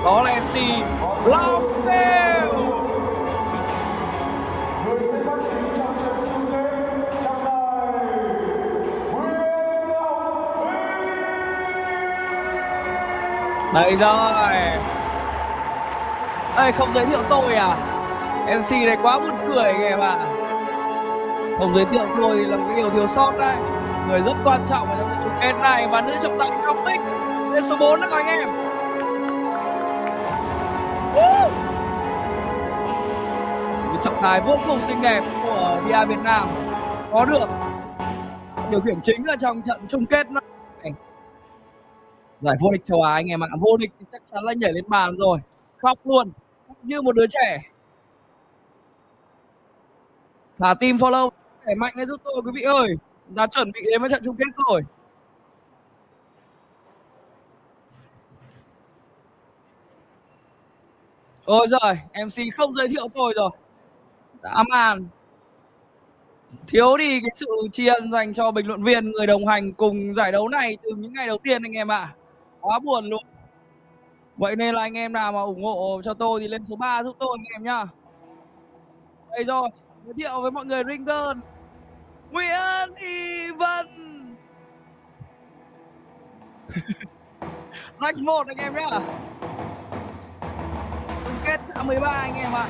Đó là MC LUONG. Đây rồi. Đây không giới thiệu tôi à? MC này quá buồn cười anh em ạ. Không giới thiệu tôi là một điều thiếu sót đấy. Người rất quan trọng ở trong trận chung kết này và nữ trọng tài Ngọc Bích lên số 4 đó anh em. Một trọng tài vô cùng xinh đẹp của DUC Việt Nam có được điều khiển chính ở trong trận chung kết này. Giải vô địch châu Á anh em ạ. Vô địch thì chắc chắn là nhảy lên bàn rồi. Khóc luôn, như một đứa trẻ. Thả tim follow khỏe mạnh lên giúp tôi quý vị ơi. Chúng ta chuẩn bị đến với trận chung kết rồi. Ôi giời, MC không giới thiệu tôi rồi. Dã man. Thiếu đi cái sự tri ân dành cho bình luận viên, người đồng hành cùng giải đấu này từ những ngày đầu tiên anh em ạ. Quá buồn luôn. Vậy nên là anh em nào mà ủng hộ cho tôi thì lên số 3 giúp tôi anh em nhá. Đây rồi, giới thiệu với mọi người ringer Nguyễn Y Vân. Rank 1 anh em nhá. Chung kết tháng 13 anh em ạ.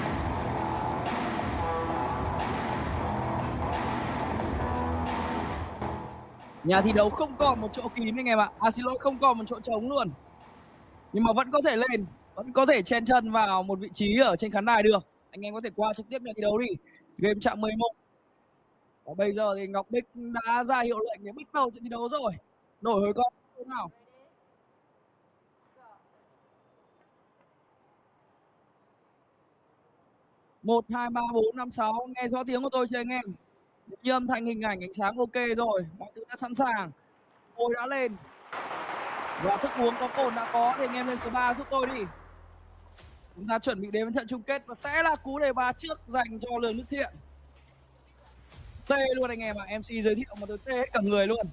Nhà thi đấu không còn một chỗ kín anh em ạ. Xin lỗi, không còn một chỗ trống luôn. Nhưng mà vẫn có thể lên, vẫn có thể chen chân vào một vị trí ở trên khán đài được. Anh em có thể qua trực tiếp nhà thi đấu đi. Game chặng 11. Và bây giờ thì Ngọc Bích đã ra hiệu lệnh để bắt đầu trận thi đấu rồi. Nổi hồi con nào. Một, 2, 3, 4, 5, 6. Nghe rõ tiếng của tôi chưa anh em? Như âm thanh, hình ảnh, ánh sáng ok rồi. Mọi thứ đã sẵn sàng. Tôi đã lên. Và thức uống có cồn đã có thì anh em lên số 3 giúp tôi đi. Chúng ta chuẩn bị đến với trận chung kết và sẽ là cú đề ba trước dành cho Lường Đức Thiện. Tê luôn anh em ạ. MC giới thiệu mà tôi tê hết cả người luôn.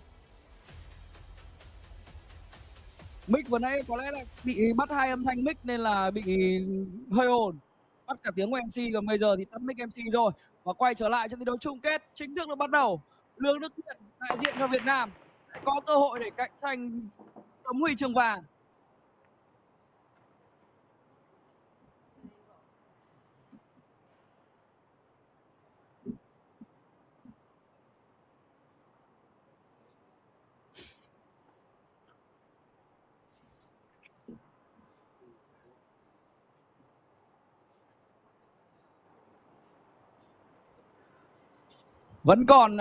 Mic vừa nãy có lẽ là bị bắt hai âm thanh mic nên là bị hơi ồn. Bắt cả tiếng của MC, còn bây giờ thì tắt mic MC rồi. Và quay trở lại trận thi đấu chung kết chính thức được bắt đầu. Lương Đức Thiện đại diện cho Việt Nam sẽ có cơ hội để cạnh tranh tấm huy chương vàng. Vẫn còn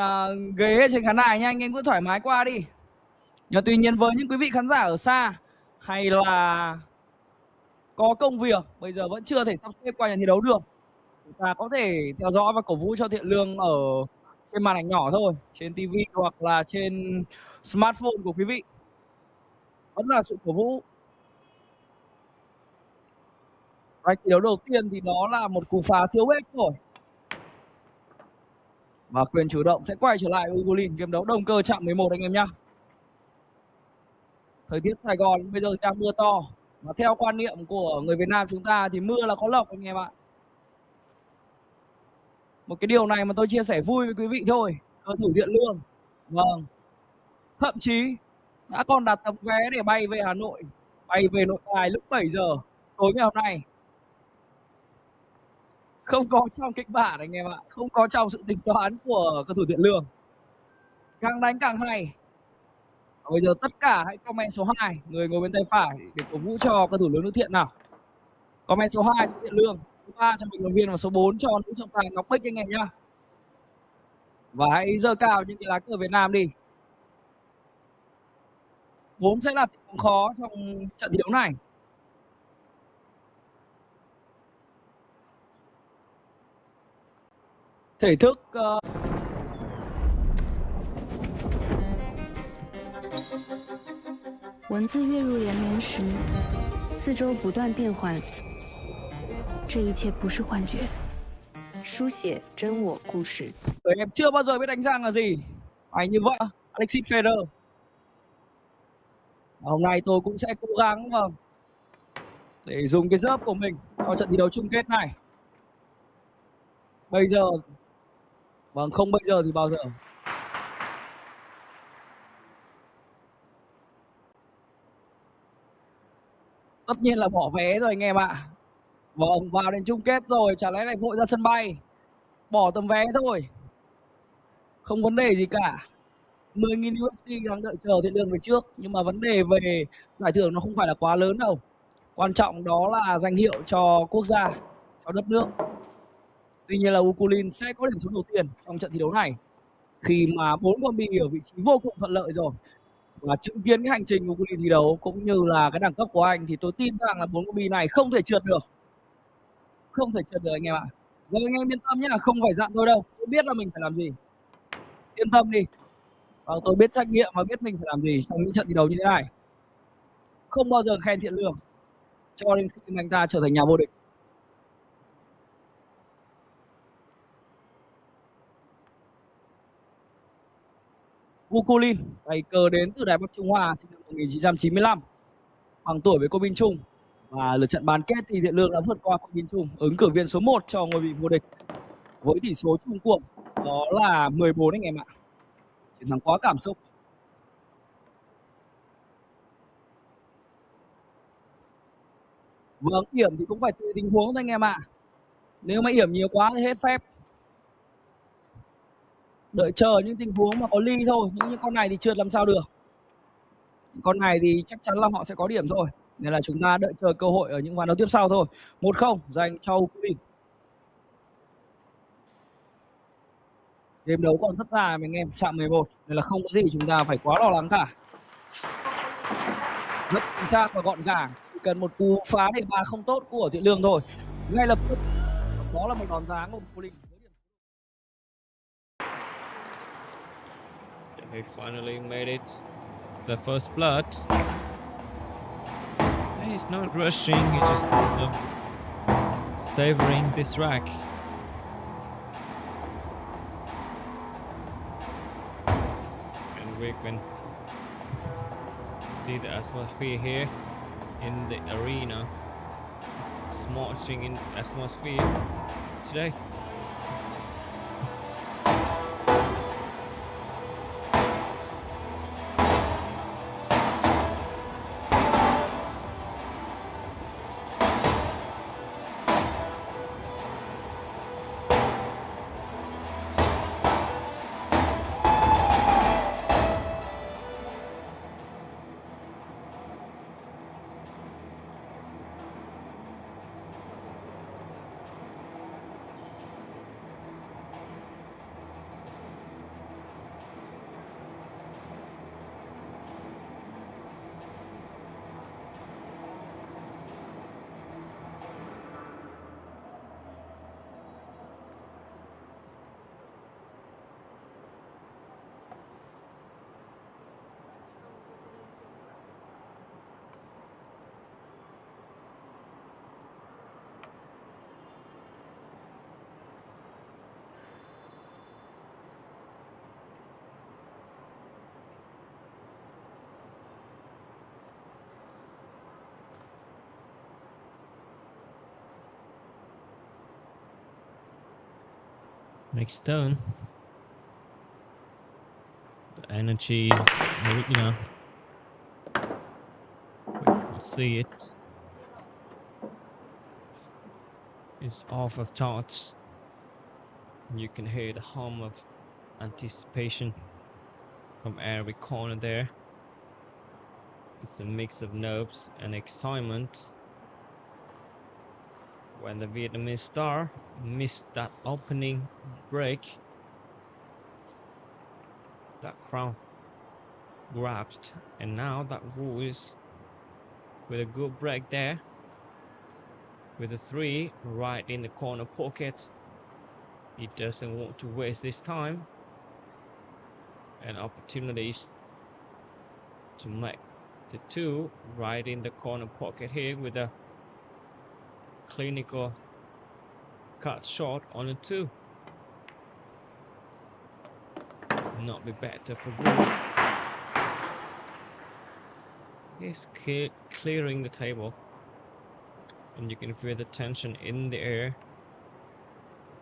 ghế trên khán đài nha, anh em cứ thoải mái qua đi. Nhưng tuy nhiên với những quý vị khán giả ở xa hay là có công việc bây giờ vẫn chưa thể sắp xếp qua nhà thi đấu được, chúng ta có thể theo dõi và cổ vũ cho Thiện Lương ở trên màn ảnh nhỏ thôi, trên TV hoặc là trên smartphone của quý vị. Vẫn là sự cổ vũ. Trận thi đấu đầu tiên thì đó là một cú phá thiếu hết rồi. Và quyền chủ động sẽ quay trở lại Ugolin, game đấu đồng cơ chạm 11 anh em nhá. Thời tiết Sài Gòn bây giờ đang mưa to. Và theo quan niệm của người Việt Nam chúng ta thì mưa là có lộc anh em ạ. Một cái điều này mà tôi chia sẻ vui với quý vị thôi. Cơ thủ Thiện Lương, vâng, thậm chí đã còn đặt tấm vé để bay về Hà Nội, bay về Nội Bài lúc 7 giờ tối ngày hôm nay. Không có trong kịch bản anh em ạ, không có trong sự tính toán của cơ thủ Thiện Lương. Càng đánh càng hay. Bây giờ tất cả hãy comment số 2, người ngồi bên tay phải để cổ vũ cho cơ thủ Lương Đức Thiện nào. Comment số 2 cho Thiện Lương, số 3 cho bình luận viên và số 4 cho nữ trọng tài Ngọc Bích anh em nhá. Và hãy giơ cao những cái lá cờ Việt Nam đi. 4 sẽ là tình huống khó trong trận thi đấu này. Thể thức 文字跃入连绵时，四周不断变换，这一切不是幻觉，书写真我故事。 Em chưa bao giờ biết đánh răng là gì, phải như vậy. Alexis Ferrer. Hôm nay tôi cũng sẽ cố gắng, vâng, để dùng cái giớp của mình cho trận thi đấu chung kết này. Bây giờ, vâng, không bây giờ thì bao giờ. Tất nhiên là bỏ vé rồi anh em ạ. Vâng, vào đến chung kết rồi, chả lẽ lại vội ra sân bay. Bỏ tấm vé thôi. Không vấn đề gì cả. 10.000 USD đang đợi chờ Thiện Lương về trước. Nhưng mà vấn đề về giải thưởng nó không phải là quá lớn đâu. Quan trọng đó là danh hiệu cho quốc gia, cho đất nước. Tuy nhiên là LIN sẽ có điểm số đầu tiên trong trận thi đấu này. Khi mà 4 con bi ở vị trí vô cùng thuận lợi rồi. Và chứng kiến cái hành trình của LIN thi đấu cũng như là cái đẳng cấp của anh thì tôi tin rằng là 4 con bi này không thể trượt được. Không thể trượt được anh em ạ. Rồi anh em yên tâm nhá, không phải dặn tôi đâu. Tôi biết là mình phải làm gì. Yên tâm đi. Tôi biết trách nhiệm và biết mình phải làm gì trong những trận thi đấu như thế này. Không bao giờ khen Thiện Lương cho đến khi anh ta trở thành nhà vô địch. LIN, tay cờ đến từ Đài Bắc Trung Hoa, sinh năm 1995, bằng tuổi với Cô Minh Trung. Và lượt trận bán kết thì Thiện Lương đã vượt qua Cô Minh Trung, ứng cử viên số 1 cho ngôi vị vô địch với tỷ số chung cuộc đó là 14 anh em ạ. Chiến thắng quá cảm xúc. Vâng, yểm thì cũng phải tùy tình huống thôi anh em ạ. Nếu mà yểm nhiều quá thì hết phép. Đợi chờ những tình huống mà có ly thôi, những con này thì trượt làm sao được. Con này thì chắc chắn là họ sẽ có điểm thôi. Nên là chúng ta đợi chờ cơ hội ở những ván đấu tiếp sau thôi. 1-0 dành cho LIN. Game đấu còn rất dài mà anh em, chạm 11 nên là không có gì chúng ta phải quá lo lắng cả. Rất chính xác và gọn gàng, chỉ cần một cú phá đề ba không tốt của Thiện Lương thôi, ngay lập tức đó là một đòn giáng của LIN. He finally made it the first blood. He's not rushing, he's just savoring this rack. And we can see the atmosphere here in the arena, smashing in atmosphere today. Next turn, the energy is, we could see it. It's off of charts. You can hear the hum of anticipation from every corner there. It's a mix of nerves and excitement. When the Vietnamese star missed that opening break, that crowd grasped, and now that Wu is with a good break there, with a 3 right in the corner pocket. He doesn't want to waste this time and opportunities to make the 2 right in the corner pocket here with a clinical cut short on a 2. Could not be better for Wu. He's clearing the table. and you can feel the tension in the air.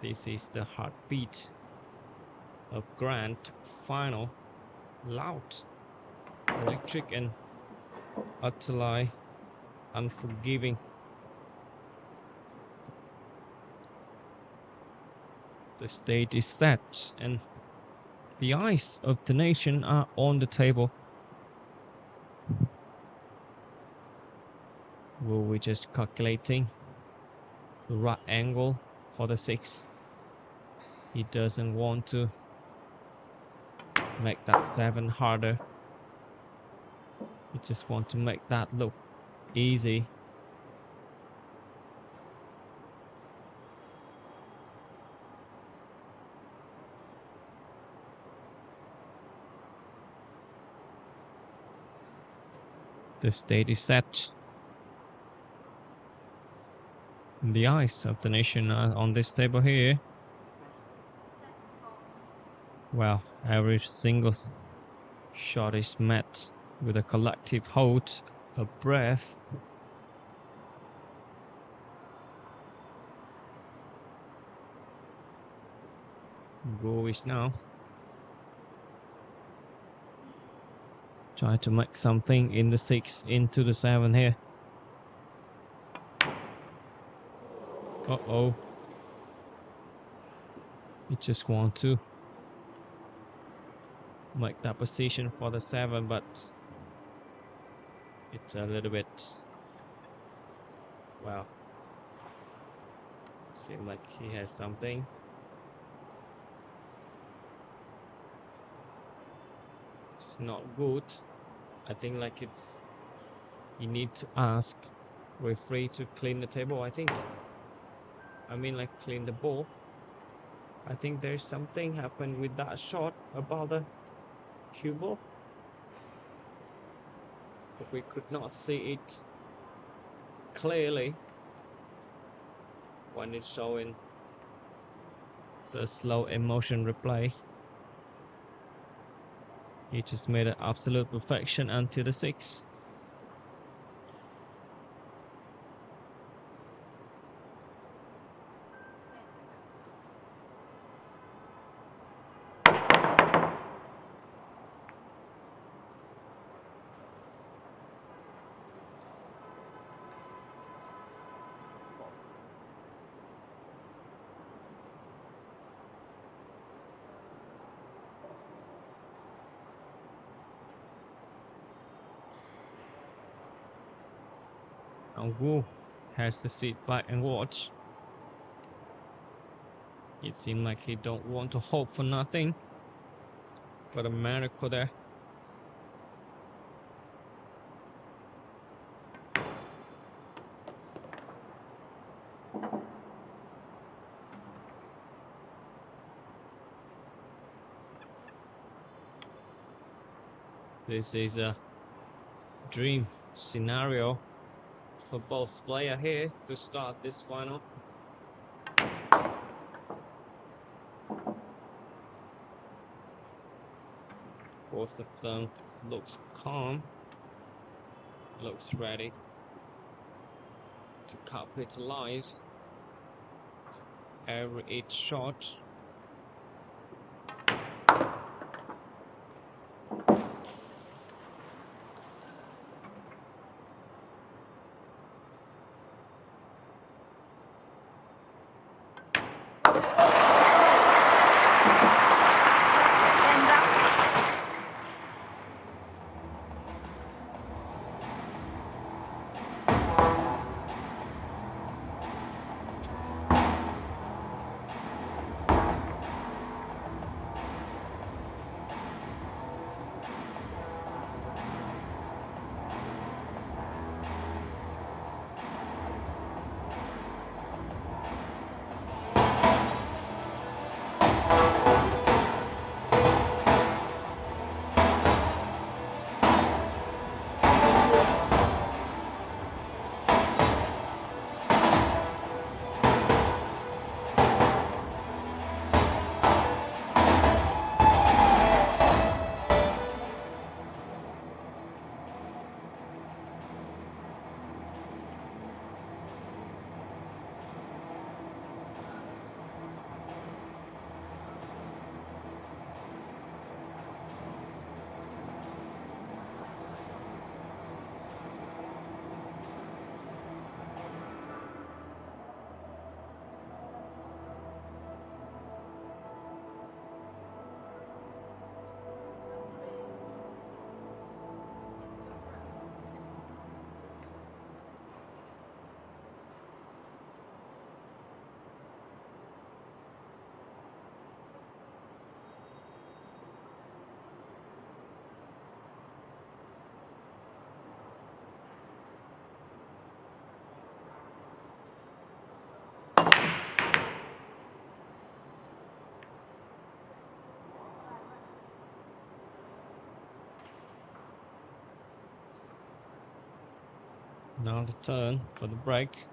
This is the heartbeat of grand final. Loud, electric, and utterly unforgiving. The stage is set and the eyes of the nation are on the table. We're just calculating the right angle for the 6. He doesn't want to make that 7 harder. He just wants to make that look easy. The stage is set. The eyes of the nation are on this table here. Well, every single shot is met with a collective hold of breath. Go is now try to make something in the 6 into the 7 here. Uh-oh. He just want to make that position for the 7, but it's a little bit, well, seems like he has something. It's not good. I think like it's, you need to ask referee to clean the table. I mean like clean the ball. I think there's something happened with that shot about the cue ball, but we could not see it clearly when it's showing the slow emotion replay. He just made an absolute perfection until the 6. And Wu has to sit back and watch. It seemed like he don't want to hope for nothing but a miracle there. This is a dream scenario for both players here to start this final. Both of them looks calm, looks ready to capitalize each shot. Now the turn for the break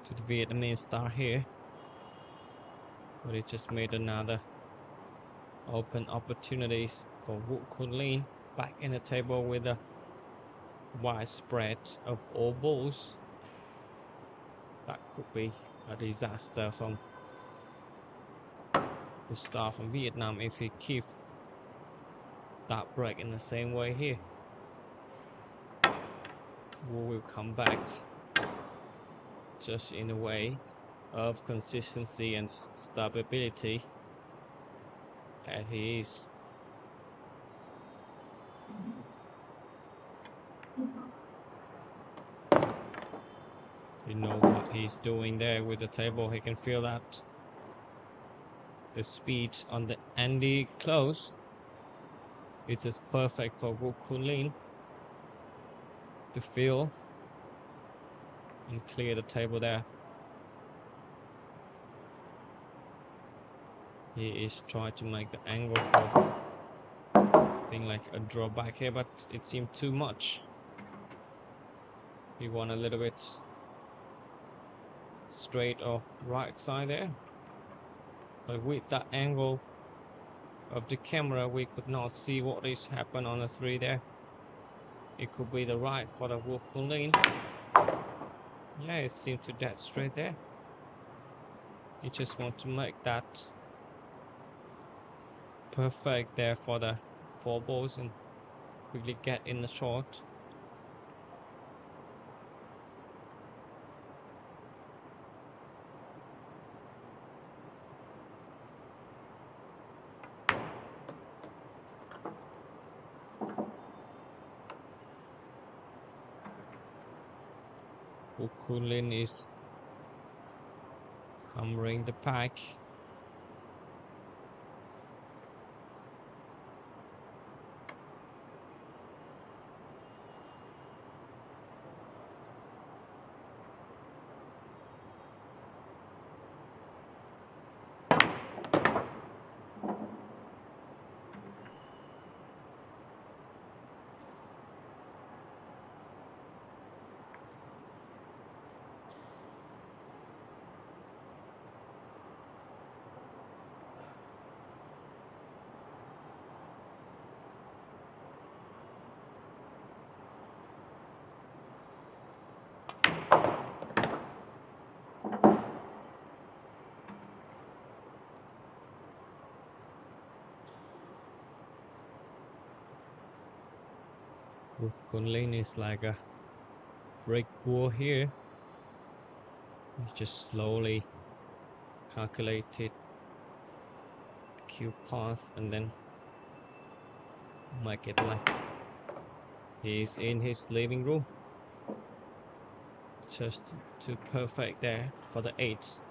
to the Vietnamese star here. But it just made another open opportunities for Kun Lin back in the table with a wide spread of all balls. That could be a disaster from the star from Vietnam if he keeps that break in the same way here. Wu will come back just in the way of consistency and stability that he is. You know what he's doing there with the table. He can feel that. The speed on the Andy close. It's just perfect for Kun Lin to feel and clear the table there. He is trying to make the angle for thing like a drawback here, but it seemed too much. He won a little bit straight or right side there, but with that angle of the camera we could not see what is happening on the 3 there. It could be the right for the Kun Lin. Yeah, it seemed to dead straight there. He just want to make that perfect there for the 4 balls and quickly get in the short. Kun Lin is hammering the pack. Kun Lin is like a brick wall here. He just slowly calculated cue path and then make it like he's in his living room. Just too perfect there for the 8.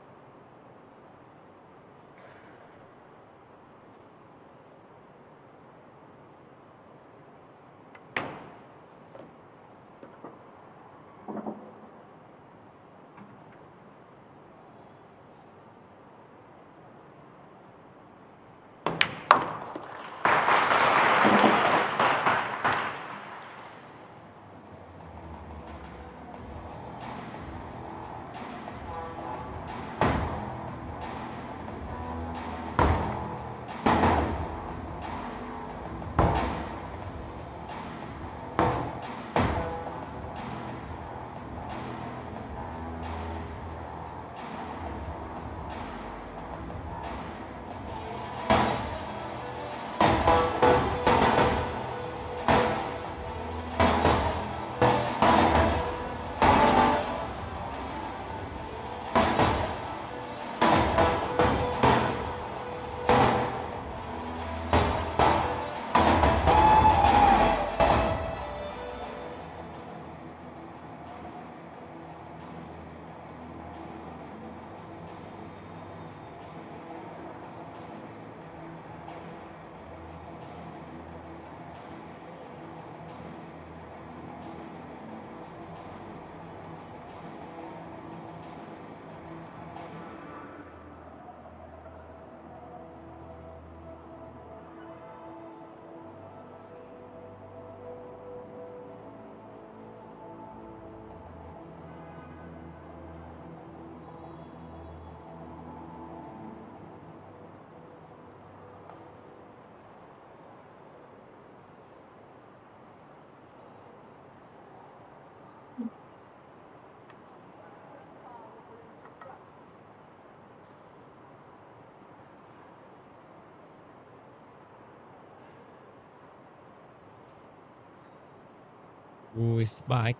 Wu is back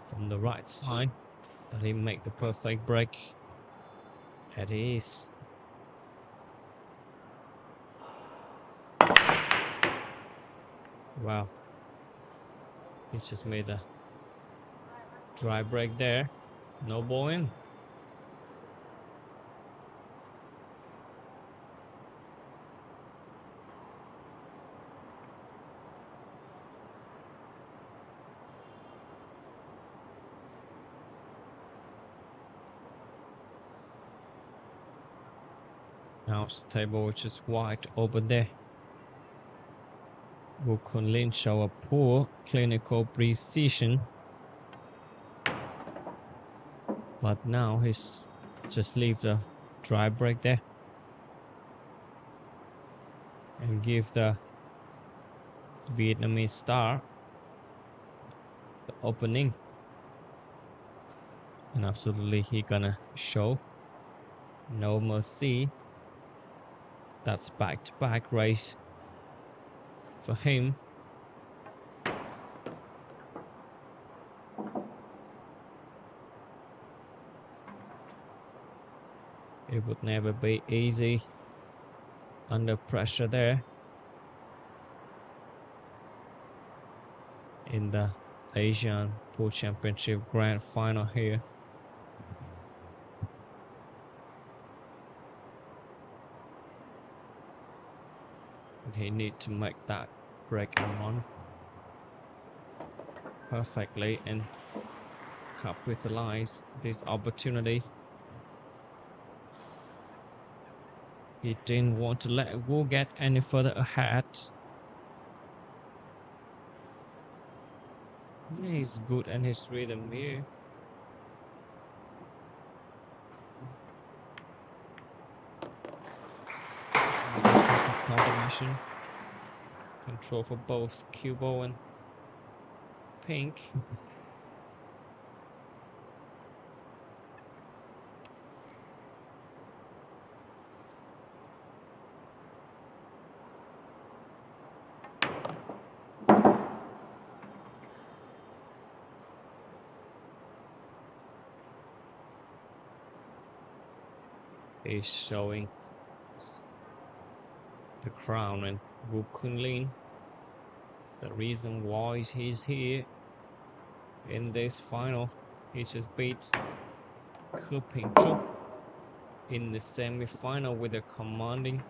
from the right side. Did he make the perfect break? It is. Wow. He's just made a dry break there. No ball in. Now it's the table which is wide open there. Wu Kunlin show a poor clinical precision. But now he's just leave the dry break there. And give the Vietnamese star the opening. And absolutely he gonna show no mercy. That's back-to-back race for him. It would never be easy under pressure there in the Asian Pool Championship Grand Final here. He need to make that break and run perfectly and capitalize this opportunity. He didn't want to let Wu get any further ahead. He's good and his rhythm here. Perfect combination. Control for both Cubo and Pink. He's showing the crown and Wu Kunlin the reason why he's here in this final. He just beat Ke Ping-chu in the semi-final with a commanding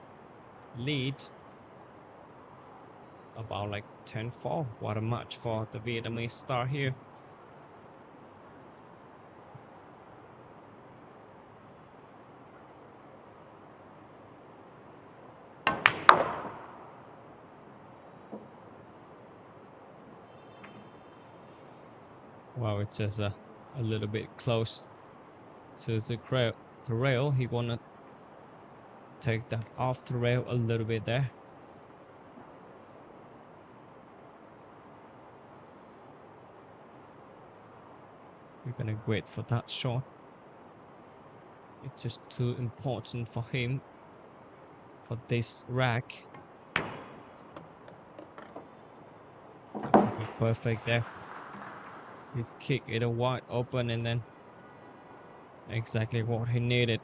lead about like 10-4. What a match for the Vietnamese star here. Wow, it's just a little bit close to the rail. He wanna take that off the rail a little bit there. We're gonna wait for that shot. It's just too important for him for this rack. Perfect there. He kicked it wide open and then exactly what he needed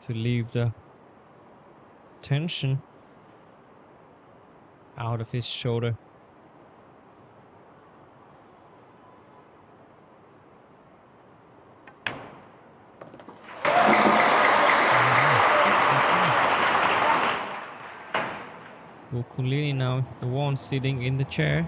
to leave the tension out of his shoulder. Wu Kunlin now the one sitting in the chair.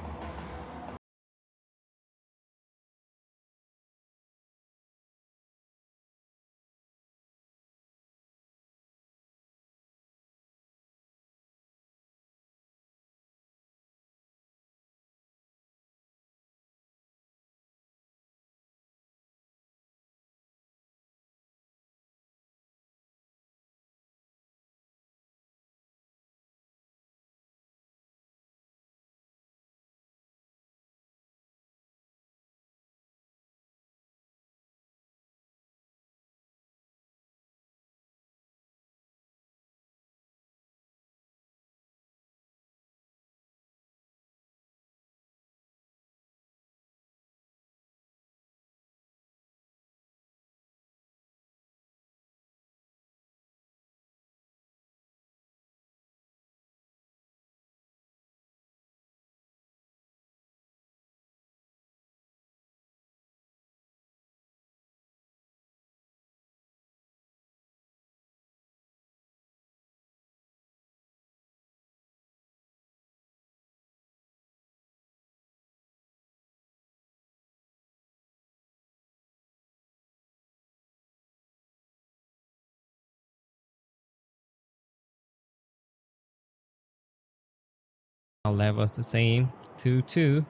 Now levels the same, 2-2.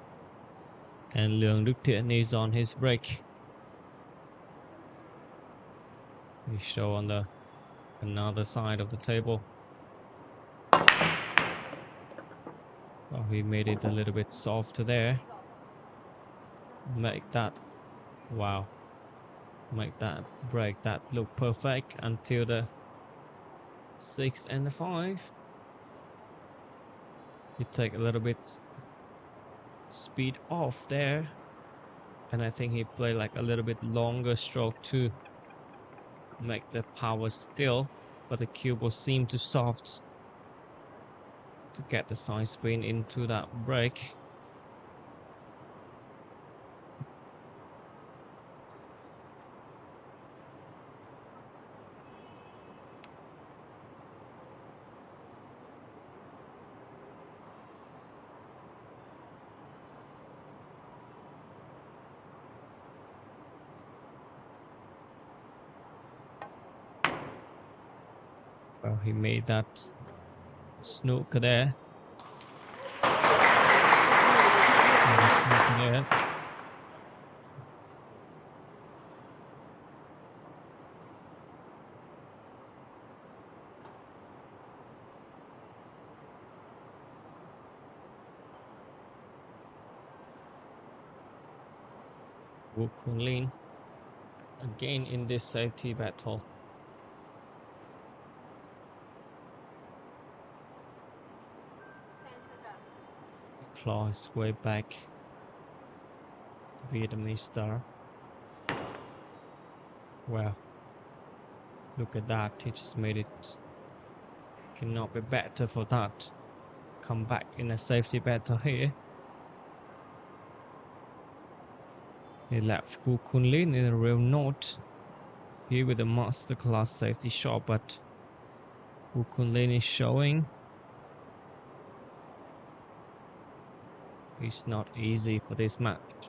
And LUONG THIEN is on his break. We show on the another side of the table. Oh, he made it a little bit softer there. Make that, wow. Make that break that look perfect until the 6 and the 5. He take a little bit speed off there, and I think he played like a little bit longer stroke to make the power still, but the cue ball seemed too soft to get the side spin into that break. Well, he made that snooker there. Snooker there.吴坤霖again in this safety battle. Claw his way back. The Vietnamese star. Well, look at that. He just made it. Cannot be better for that. Come back in a safety battle here. He left Wu Kunlin in a real note here with a masterclass safety shot, but Wu Kunlin is showing it's not easy for this match.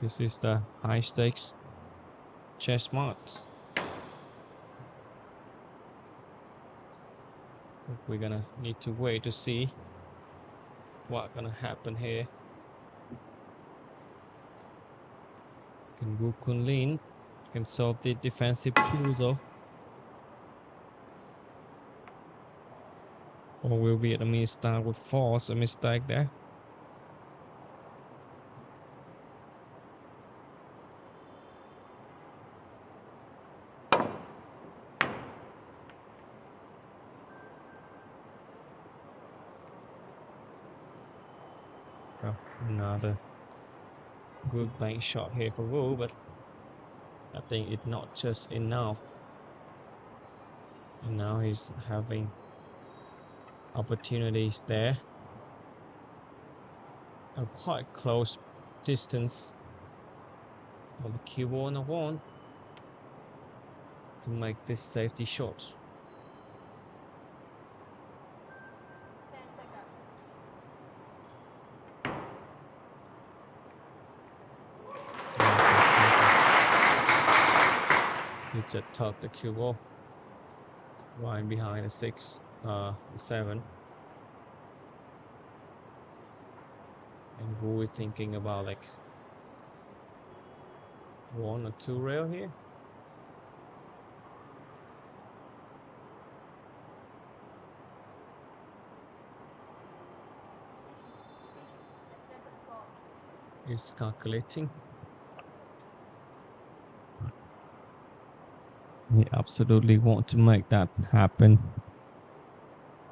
This is the high stakes chess match. We're gonna need to wait to see what's gonna happen here. Can Wu Kunlin can solve the defensive puzzle, or will Vietnamese star would force a mistake there? Well, another good bank shot here for Wu, but I think it's not just enough. And now he's having opportunities there. A quite close distance of the cue ball on the one to make this safety shot. He just tucked the cue ball right behind the 6, 7. And Wu is thinking about like 1 or 2 rail here. He's calculating. He absolutely want to make that happen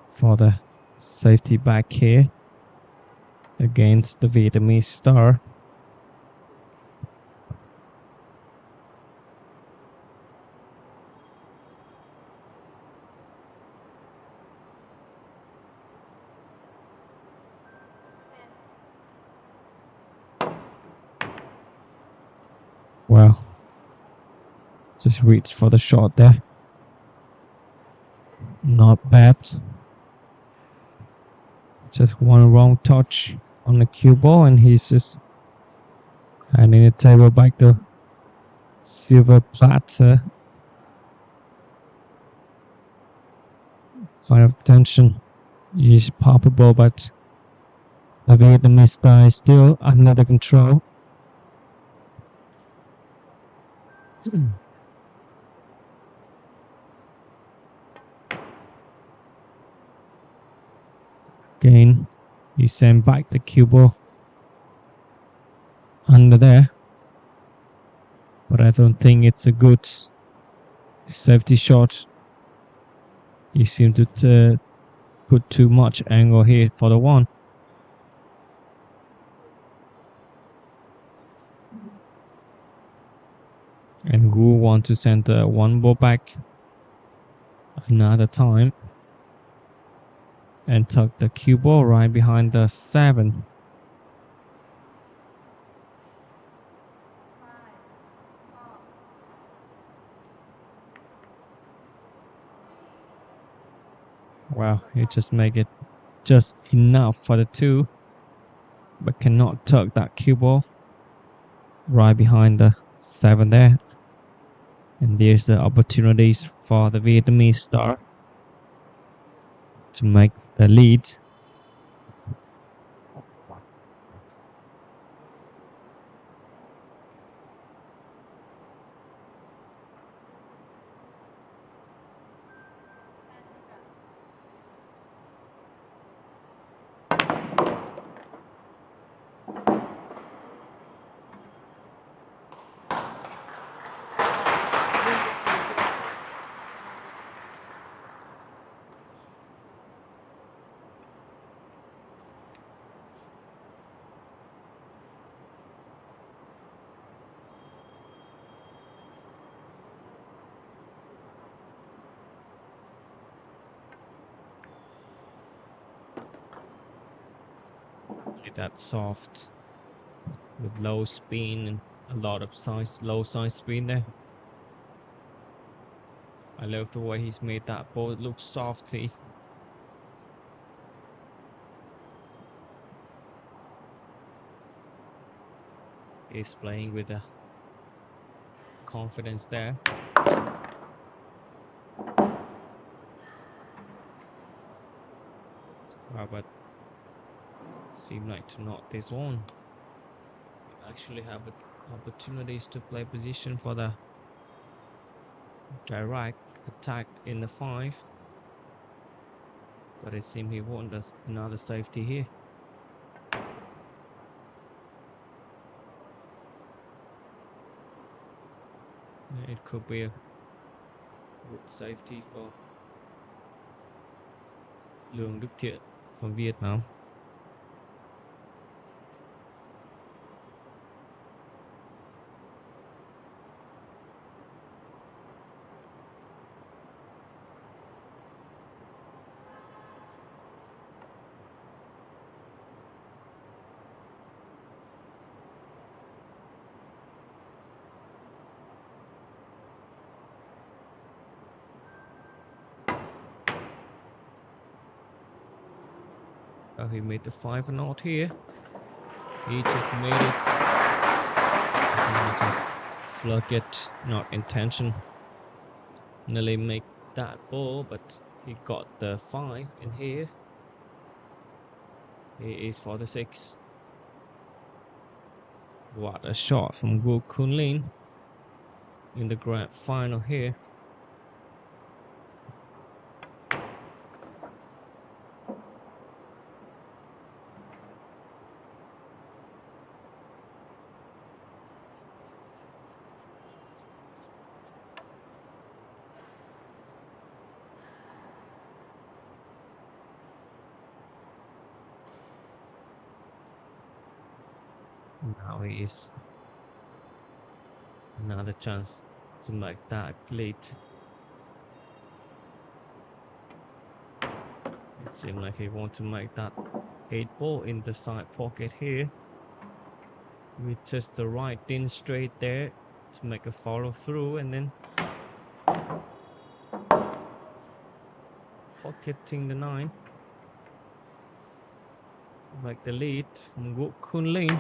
for the safety back here against the Vietnamese star. Well, just reach for the shot there. Not bad. Just one wrong touch on the cue ball and he's just handing the table back to silver platter. kind of tension is palpable, but the Vietnamese star is still under the control. Again, he sent back the cue ball under there, but I don't think it's a good safety shot. He seemed to put too much angle here for the one. And Gu want to send the one ball back another time and tuck the cue ball right behind the 7. Wow, he just make it just enough for the 2, but cannot tuck that cue ball right behind the 7 there. And there's the opportunities for the Vietnamese star to make the lead. That soft with low spin and a lot of low side spin there. I love the way he's made that ball look softy. He's playing with a confidence there. Wow, but seem like to knock this one. You actually have opportunities to play position for the direct attack in the 5, but it seems he won't. There's another safety here. It could be a good safety for LUONG from Vietnam. Oh, he made the 5 knot here. He just made it. He just fluck it, not intention. Nearly make that ball, but he got the 5 in here. He is for the 6. What a shot from Wu Kunlin in the grand final here. Now he is another chance to make that lead. It seemed like he wants to make that 8 ball in the side pocket here, with just the right in straight there to make a follow through, and then pocketing the 9. Like the lead from Wu Kunlin.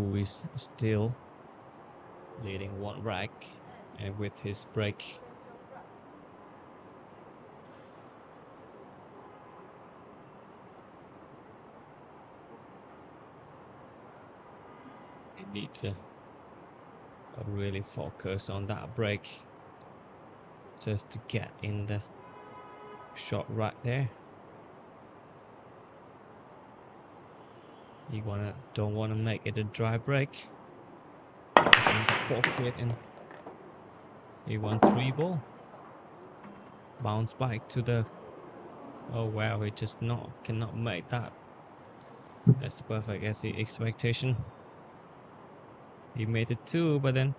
Wu is still leading one rack, and with his break, you need to really focus on that break just to get in the shot right there. You don't wanna make it a dry break. In the pocket, and he won 3 ball. Bounce back to the. Oh wow! He just cannot make that. That's perfect as the expectation. He made it 2, but then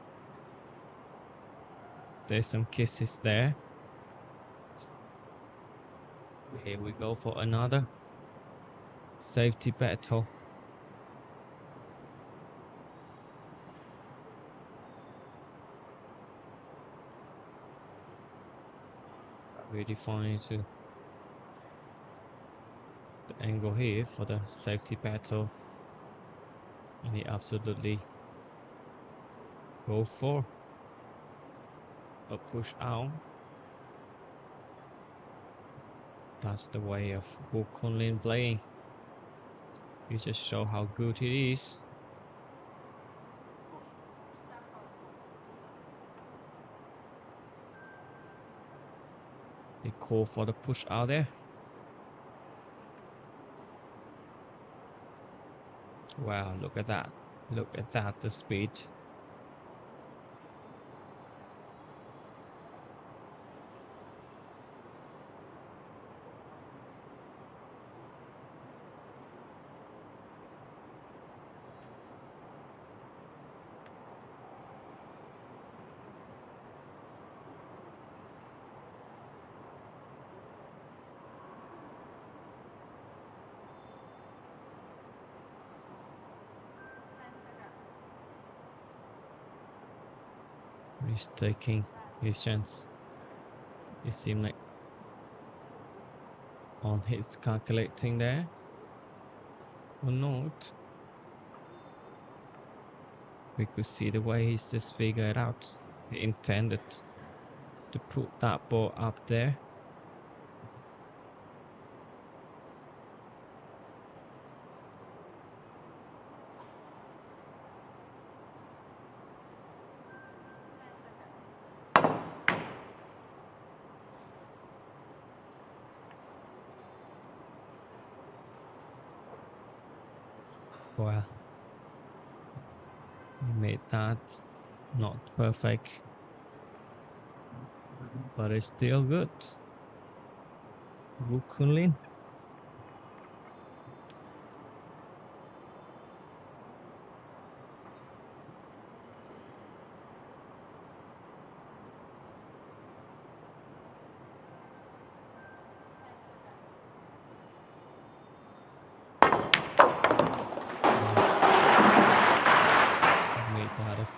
there's some kisses there. Here we go for another safety battle. Really fine to the angle here for the safety battle, and he absolutely go for a push out. That's the way of Wu Kunlin playing. You just show how good he is. He called for the push out there. Wow, look at that. Look at that, the speed. He's taking his chance. It seemed like on his calculating there or not. We could see the way he's just figured out. He intended to put that ball up there. Well, he made that not perfect, but it's still good. Wu Kunlin.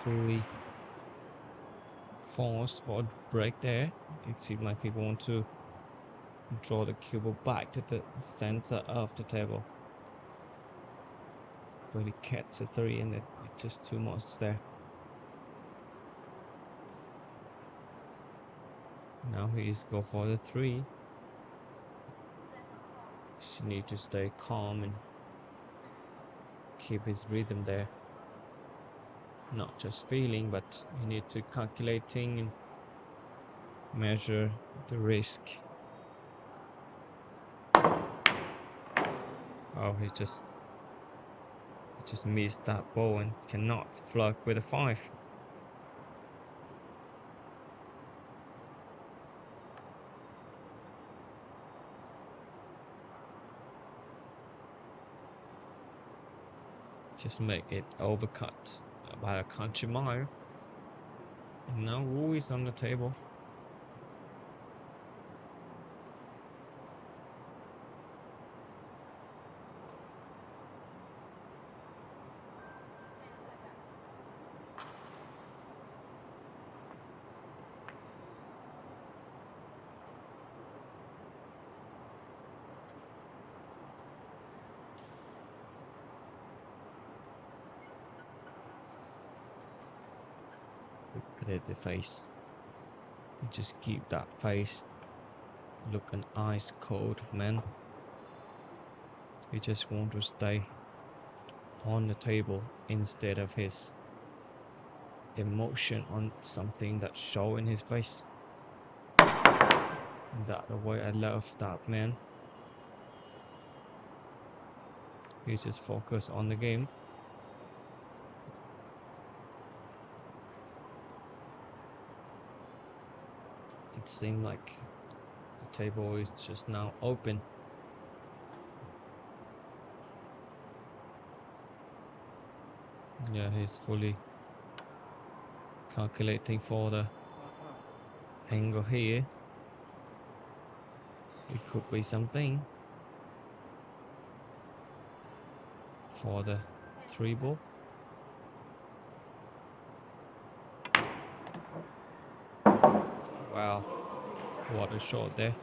Fully forced for a break there. It seemed like he wanted to draw the cue ball back to the center of the table, but he catches a 3 and it's just too much there. Now he's go for the 3. She need to stay calm and keep his rhythm there. Not just feeling, but you need to calculating and measure the risk. Oh, he just missed that ball and cannot flush with a 5. Just make it overcut by a country mile. And now Wu is on the table. Edit the face. You just keep that face. Look an ice cold, man. You just want to stay on the table instead of his emotion on something that show in his face. That the way I love that man. He just focus on the game. It seemed like the table is just now open. Yeah, he's fully calculating for the angle here. It could be something for the 3 ball. Wow, what a shot there.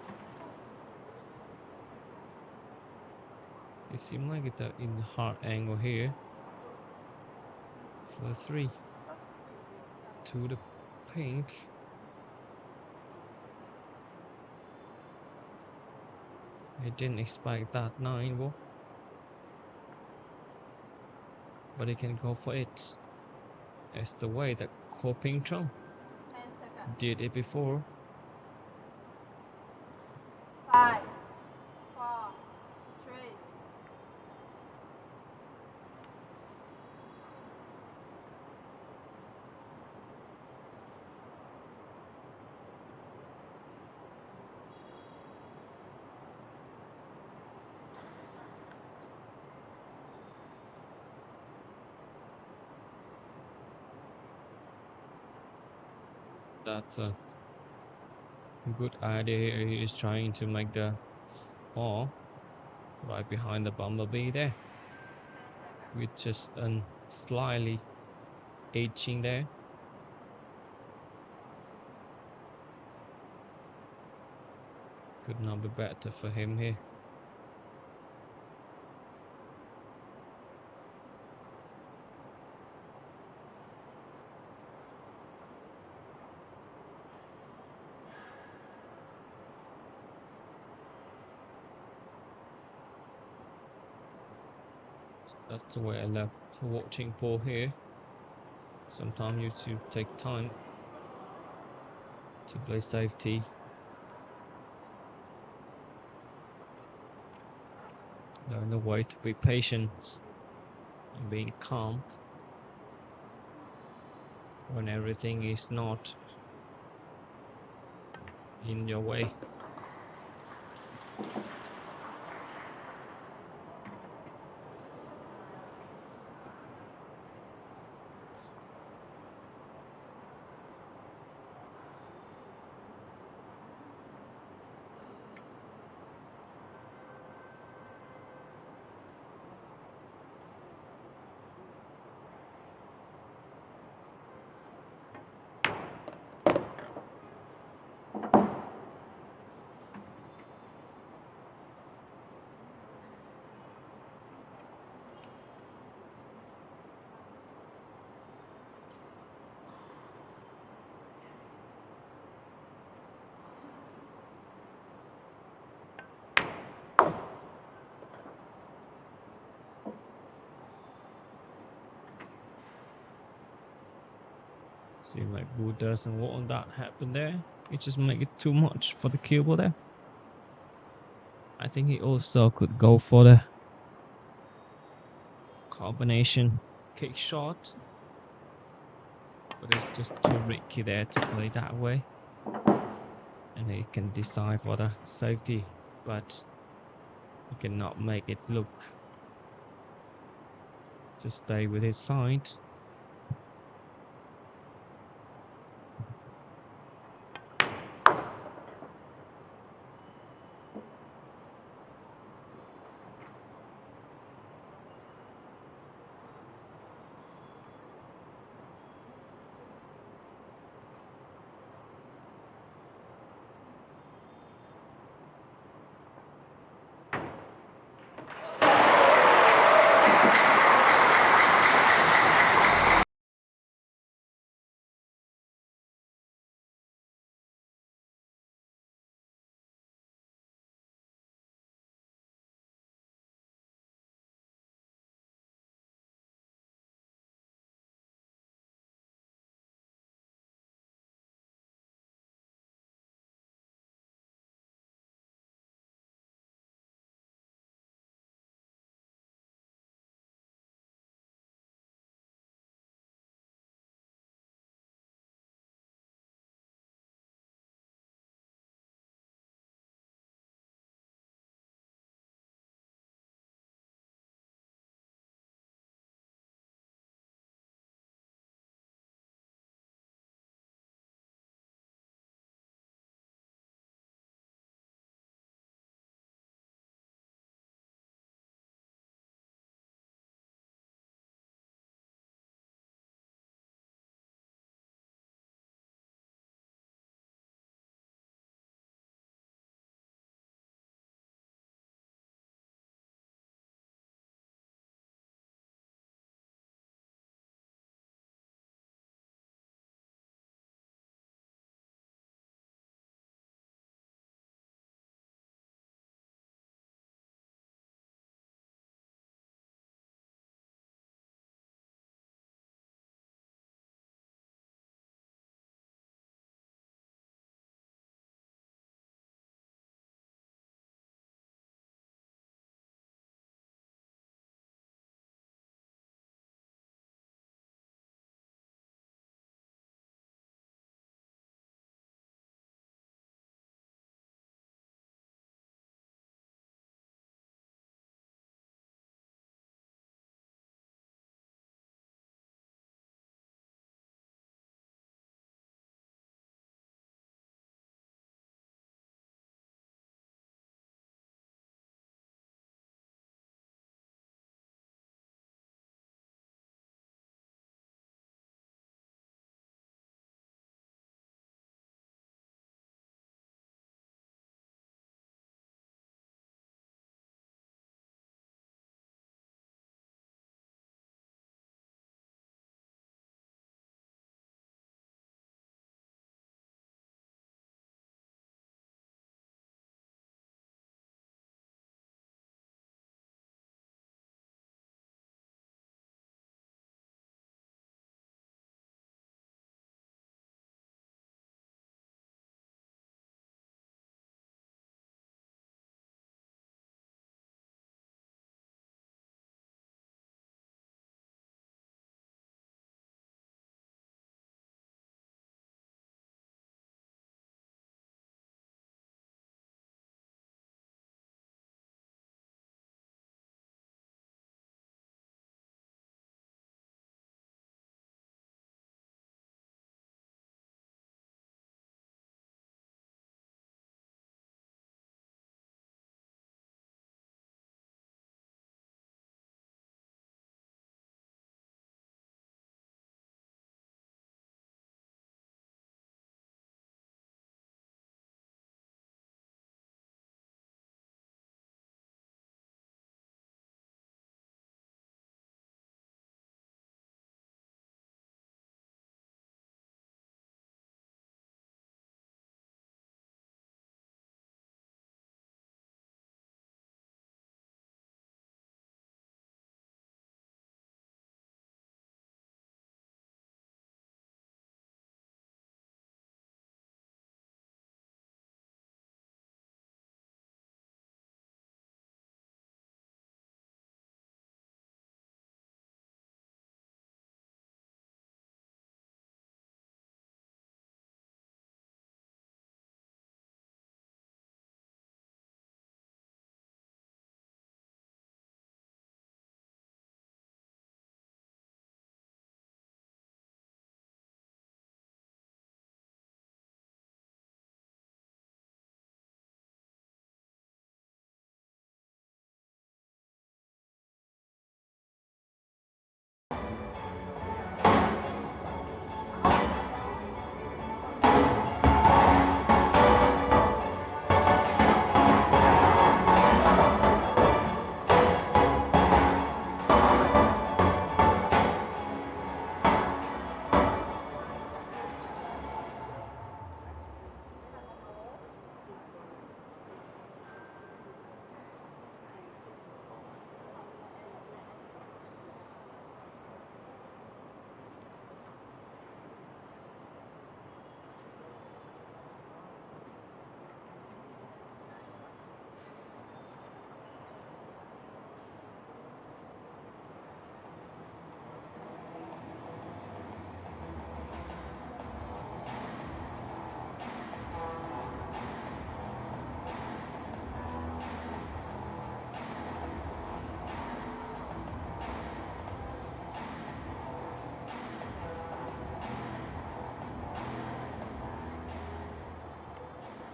It seemed like it's in the hard angle here for the 3 to the pink. I didn't expect that 9 ball, but he can go for it. It's the way that Ko Ping Chung did it before. 5, 4, 3. That's a good idea. He is trying to make the 4 right behind the bumblebee there, with just a slightly edging there. Could not be better for him here. That's the way I love watching Paul here. Sometimes you should take time to play safety. Learn the way to be patient and being calm when everything is not in your way. Seems like Wu doesn't want that happen there. He just make it too much for the cable there. I think he also could go for the combination kick shot, but it's just too risky there to play that way. And he can decide for the safety, but he cannot make it look to stay with his side.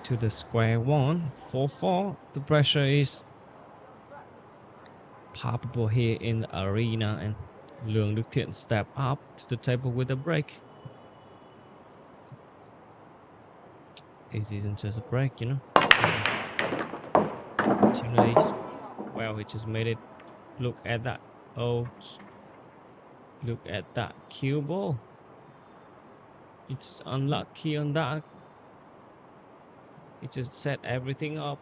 to the square one. 4-4. The pressure is palpable here in the arena, and LUONG step up to the table with a break. This isn't just a break, you know. Opportunities. Well, he just made it. Look at that. Oh, look at that cue ball. It's unlucky on that. It just set everything up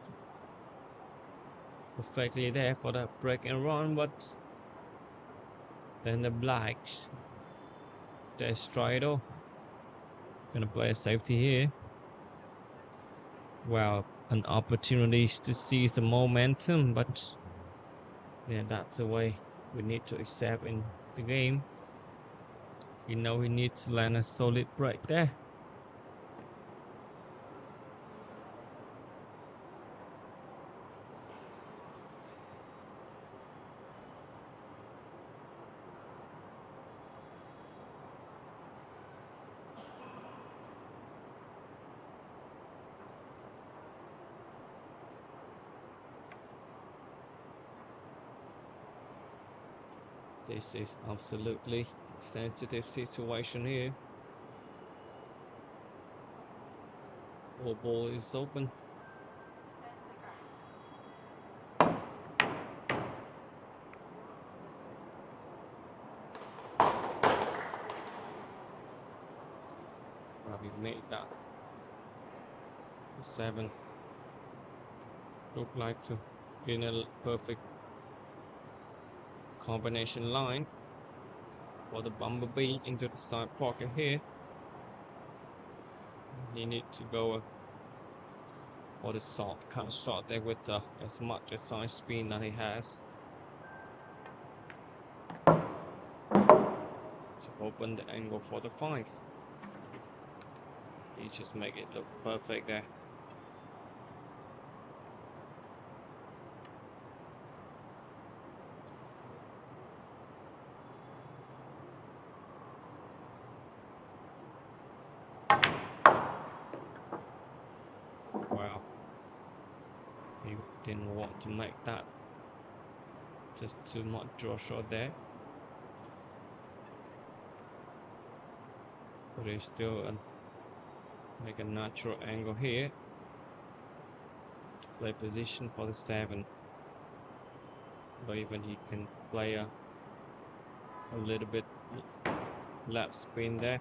perfectly there for the break and run, but then the blacks destroy it all. Gonna play a safety here. Well, an opportunity to seize the momentum, but yeah, that's the way we need to accept in the game. You know, we need to land a solid break there. This is absolutely sensitive situation here. Ball is open. Well, we made that 7. Look like to in a perfect combination line for the bumblebee into the side pocket here. He need to go for the soft cut shot there with as much as side spin that he has to open the angle for the 5. He just make it look perfect there. Wow, he didn't want to make that. Just too much draw shot there. But he's still make a natural angle here to play position for the 7. But even he can play a little bit left spin there.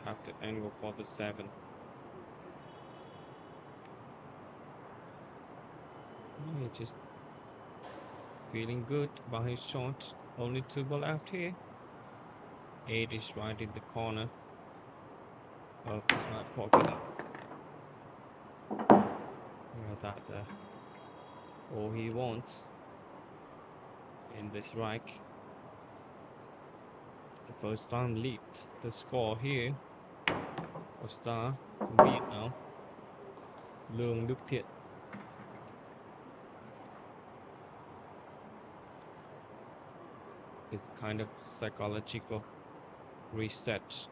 Have to angle for the 7. He just feeling good about his shot. Only 2 ball left here. 8 is right in the corner of the side pocket. That all he wants in this rack. The first time lead the score here for Star from Vietnam. LUONG. It's kind of psychological reset.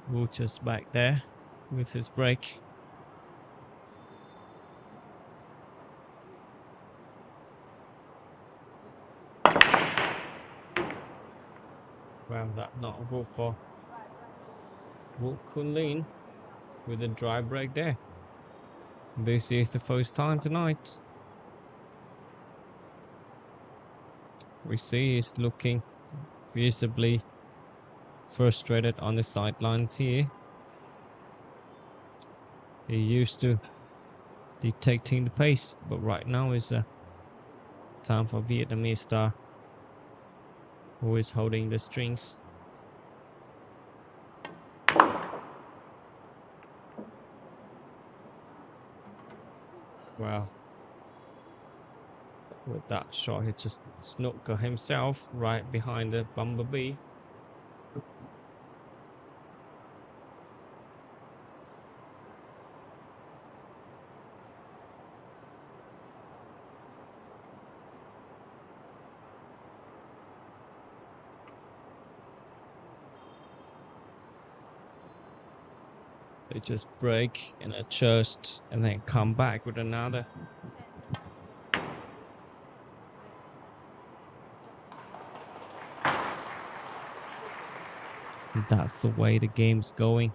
Wu just back there with his break. Well, that not good for Wu Kunlin with a dry break there. This is the first time tonight. We see he's looking visibly frustrated on the sidelines here. He used to dictating the pace, but right now is time for Vietnamese star who is holding the strings. Well, with that shot, he just snuck himself right behind the bumblebee. They just break and adjust and then come back with another. That's the way the game's going.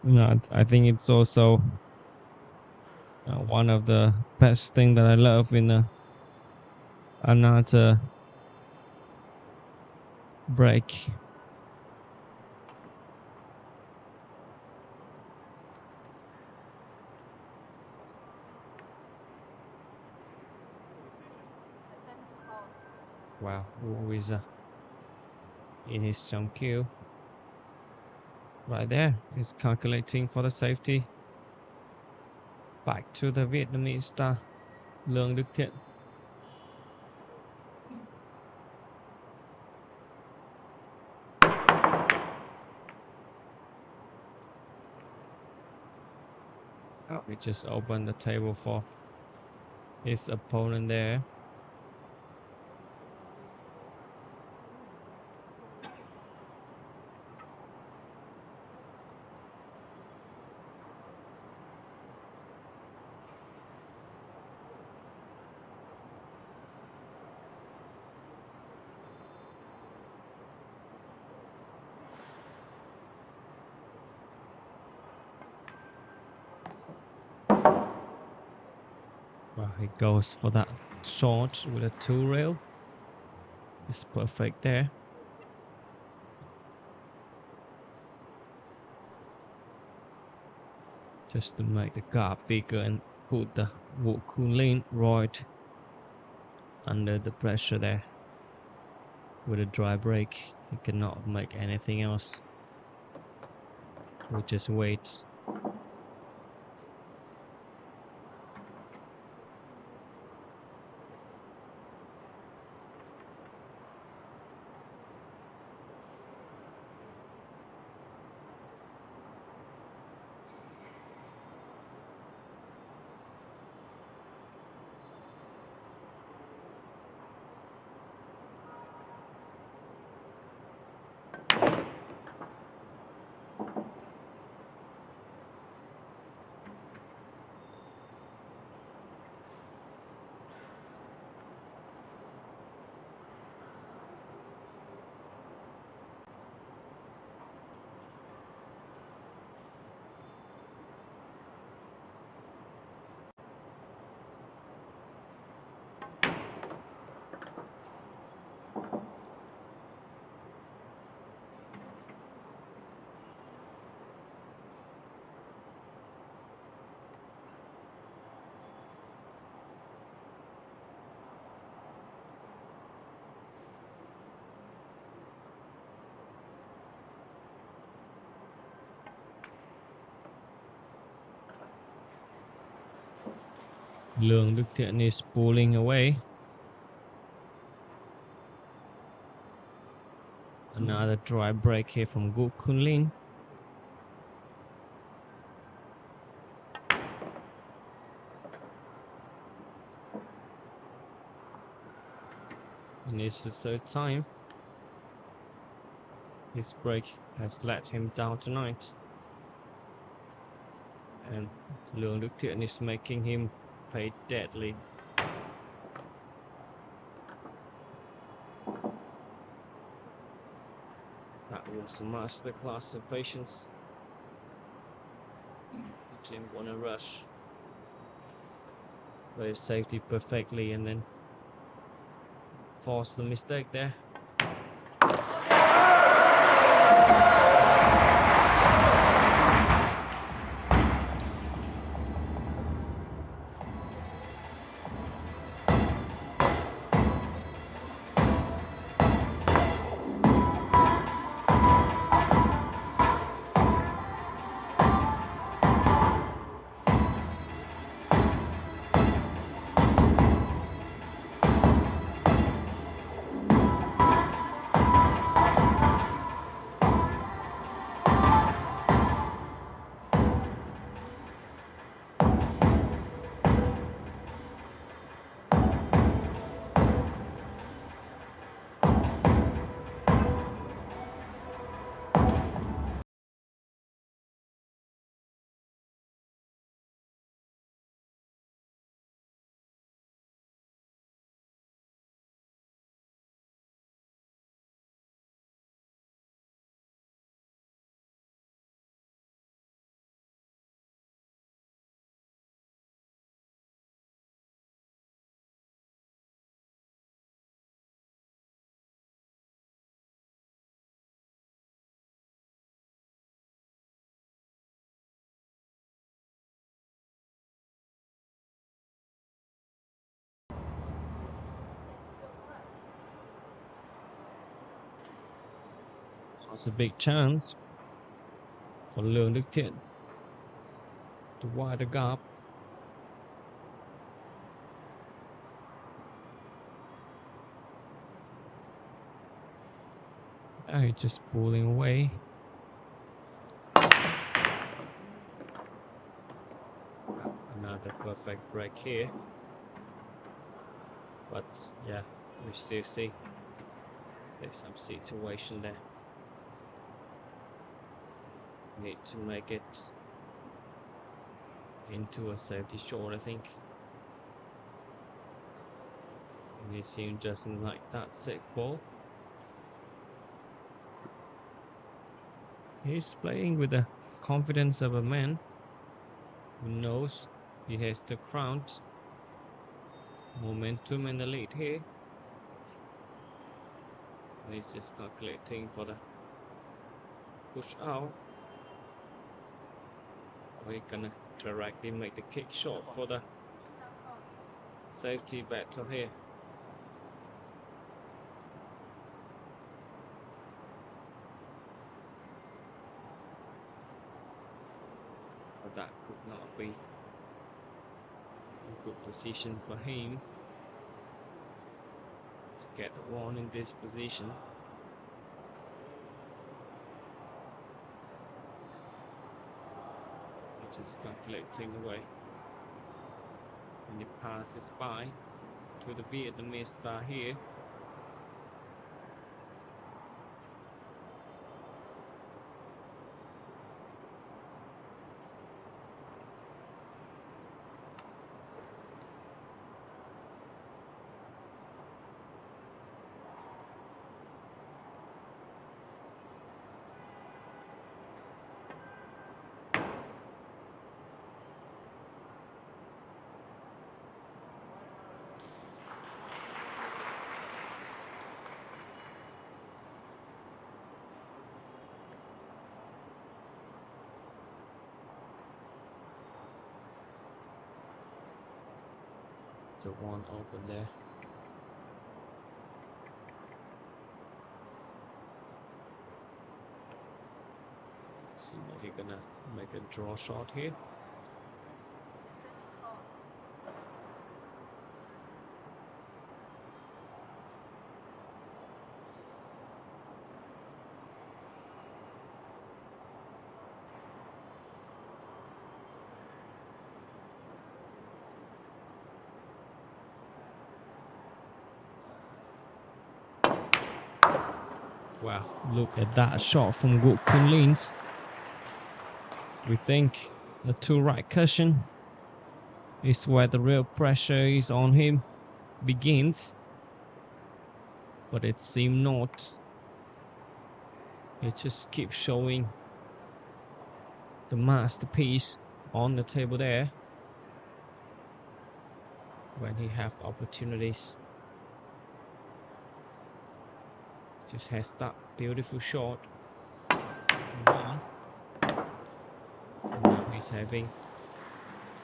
You know, I think it's also one of the best thing that I love in another break. Wow, Wu is in his jump queue. Right there, he's calculating for the safety. Back to the Vietnamese star, LUONG Đức Thiện. Oh, he just opened the table for his opponent there. Well, he goes for that shot with a 2-rail. It's perfect there. Just to make the gap bigger and put the Wu Kunlin right under the pressure there. With a dry break, he cannot make anything else. We just wait. LUONG Đức Thiện is pulling away. Another dry break here from Wu Kunlin. And it's the third time. His break has let him down tonight. And LUONG is making him pay deadly. That was a masterclass of patience. Didn't want to rush. Play safety perfectly and then force the mistake there. That's a big chance for LUONG to widen the gap. He's just pulling away. Another perfect break here. But yeah, we still see there's some situation there. Need to make it into a safety shot, I think. And he seems doesn't like that sick ball. He's playing with the confidence of a man who knows he has the ground momentum in the lead here. And he's just calculating for the push out. Or he's gonna directly make the kick shot for the safety battle here. But that could not be a good position for him to get the one in this position. Just calculating away, and he passes by to the Vietnamese star here. The one open there. See what he's gonna make a draw shot here. Wow, look at that shot from Wu Kunlin. We think the two right cushion is where the real pressure is on him begins, but it seemed not. It just keeps showing the masterpiece on the table there when he have opportunities. Just has that beautiful shot. And now he's having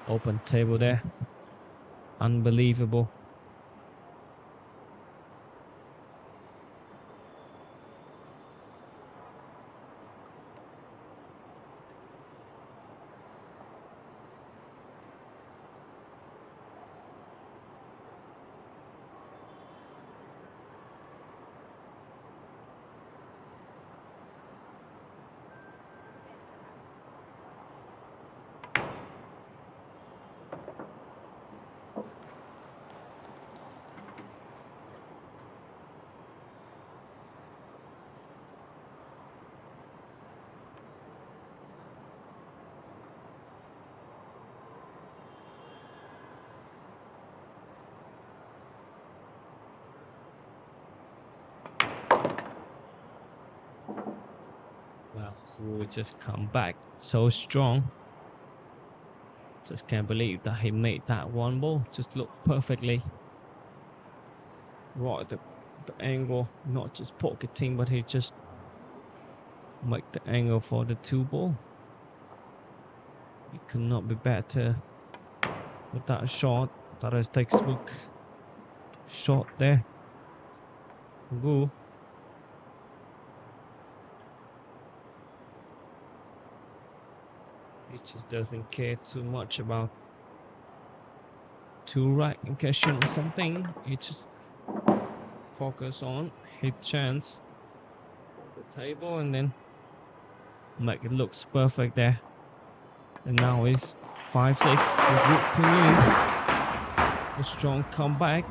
open table there. Unbelievable. Well, Wu just come back so strong. Just can't believe that he made that one ball. Just looked perfectly right at the angle, not just pocketing, but he just make the angle for the two ball. It could not be better for that shot. That is textbook shot there. Wu. He just doesn't care too much about two right in cushion or something. He just focus on hit chance the table and then make it looks perfect there. And now it's 5-6 with Wu Kunlin. A strong comeback.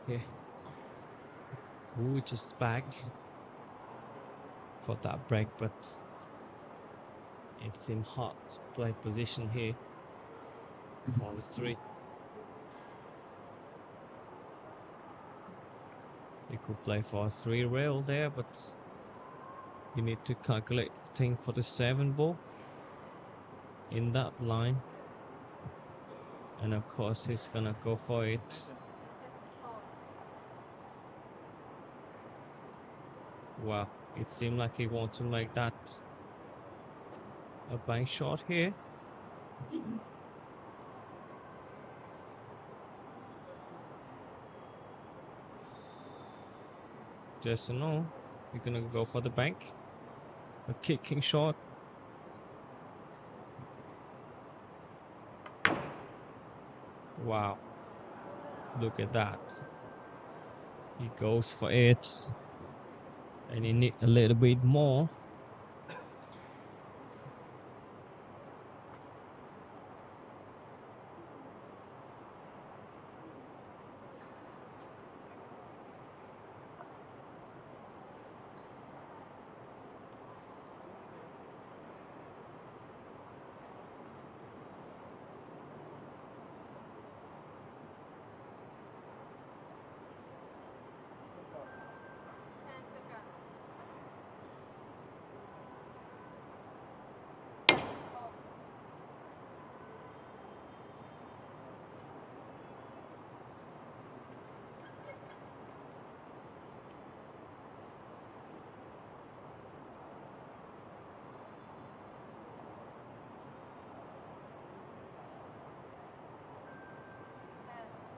Yeah. Wu just back for that break, but it's in hot play position here for the 3. You could play for a 3 rail there, but you need to calculate thing for the 7 ball in that line. And of course he's gonna go for it. Wow, it seemed like he wants to make that a bank shot here. Just no, you're gonna go for the bank. A kicking shot. Wow, look at that. He goes for it. And you need a little bit more.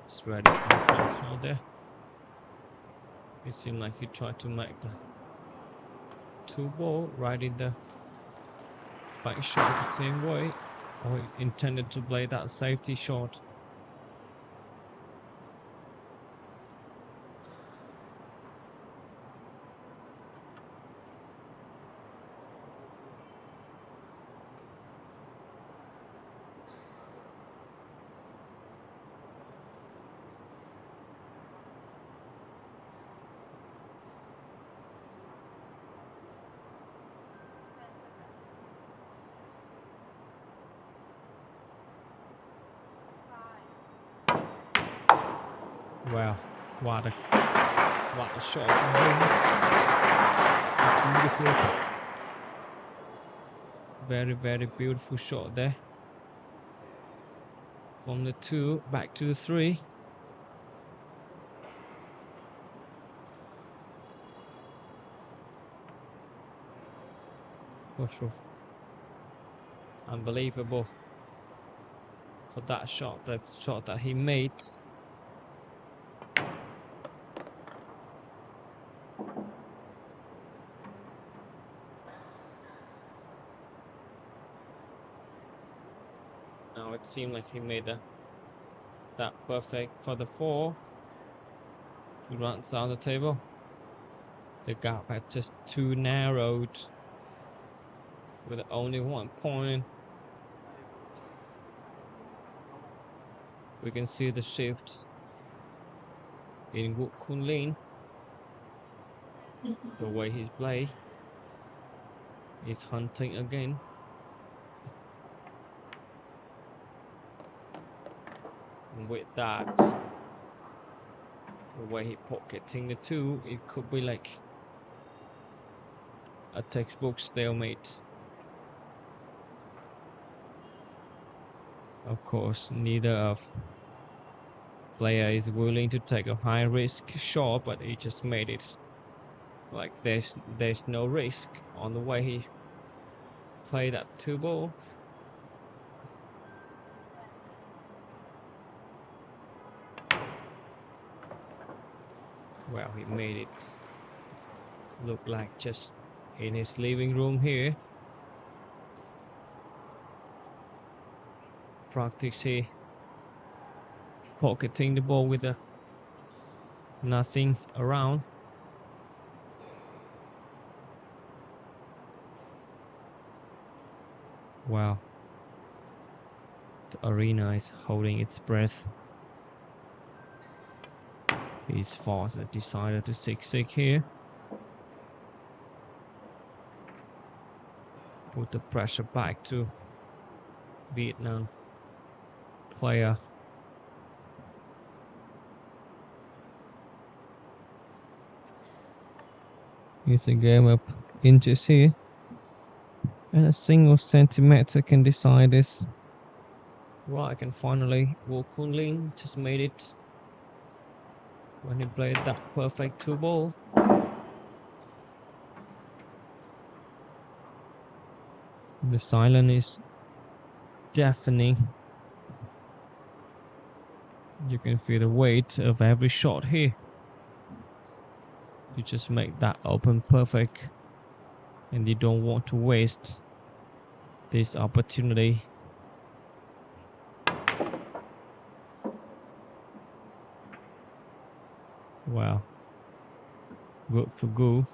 It's ready for the close shot there. It seemed like he tried to make the 2 ball right in the back shot the same way, or he intended to play that safety shot. Wow, what a shot from him. Beautiful. Very, very beautiful shot there. From the 2 back to the 3. Unbelievable for that shot, the shot that he made. Now it seemed like he made that perfect for the 4 to runs down the table. The gap had just too narrowed with only 1 point. We can see the shift in Wu Kunlin. The way he's played. He's hunting again. And with that, the way he pocketing the 2, it could be like a textbook stalemate. Of course, neither of player is willing to take a high risk shot, but he just made it like there's no risk on the way he played that 2 ball. Well, he made it look like just in his living room here. Practice here, pocketing the ball with nothing around. Wow, the arena is holding its breath. He's forced a decider to 6-6 here. Put the pressure back to Vietnam player. It's a game of inches here, and a single centimeter can decide this. Right, and finally Wu Kunlin just made it when he played that perfect 2-ball. The silence is deafening. You can feel the weight of every shot here. You just make that open perfect, and you don't want to waste this opportunity. Wow, good for Gu.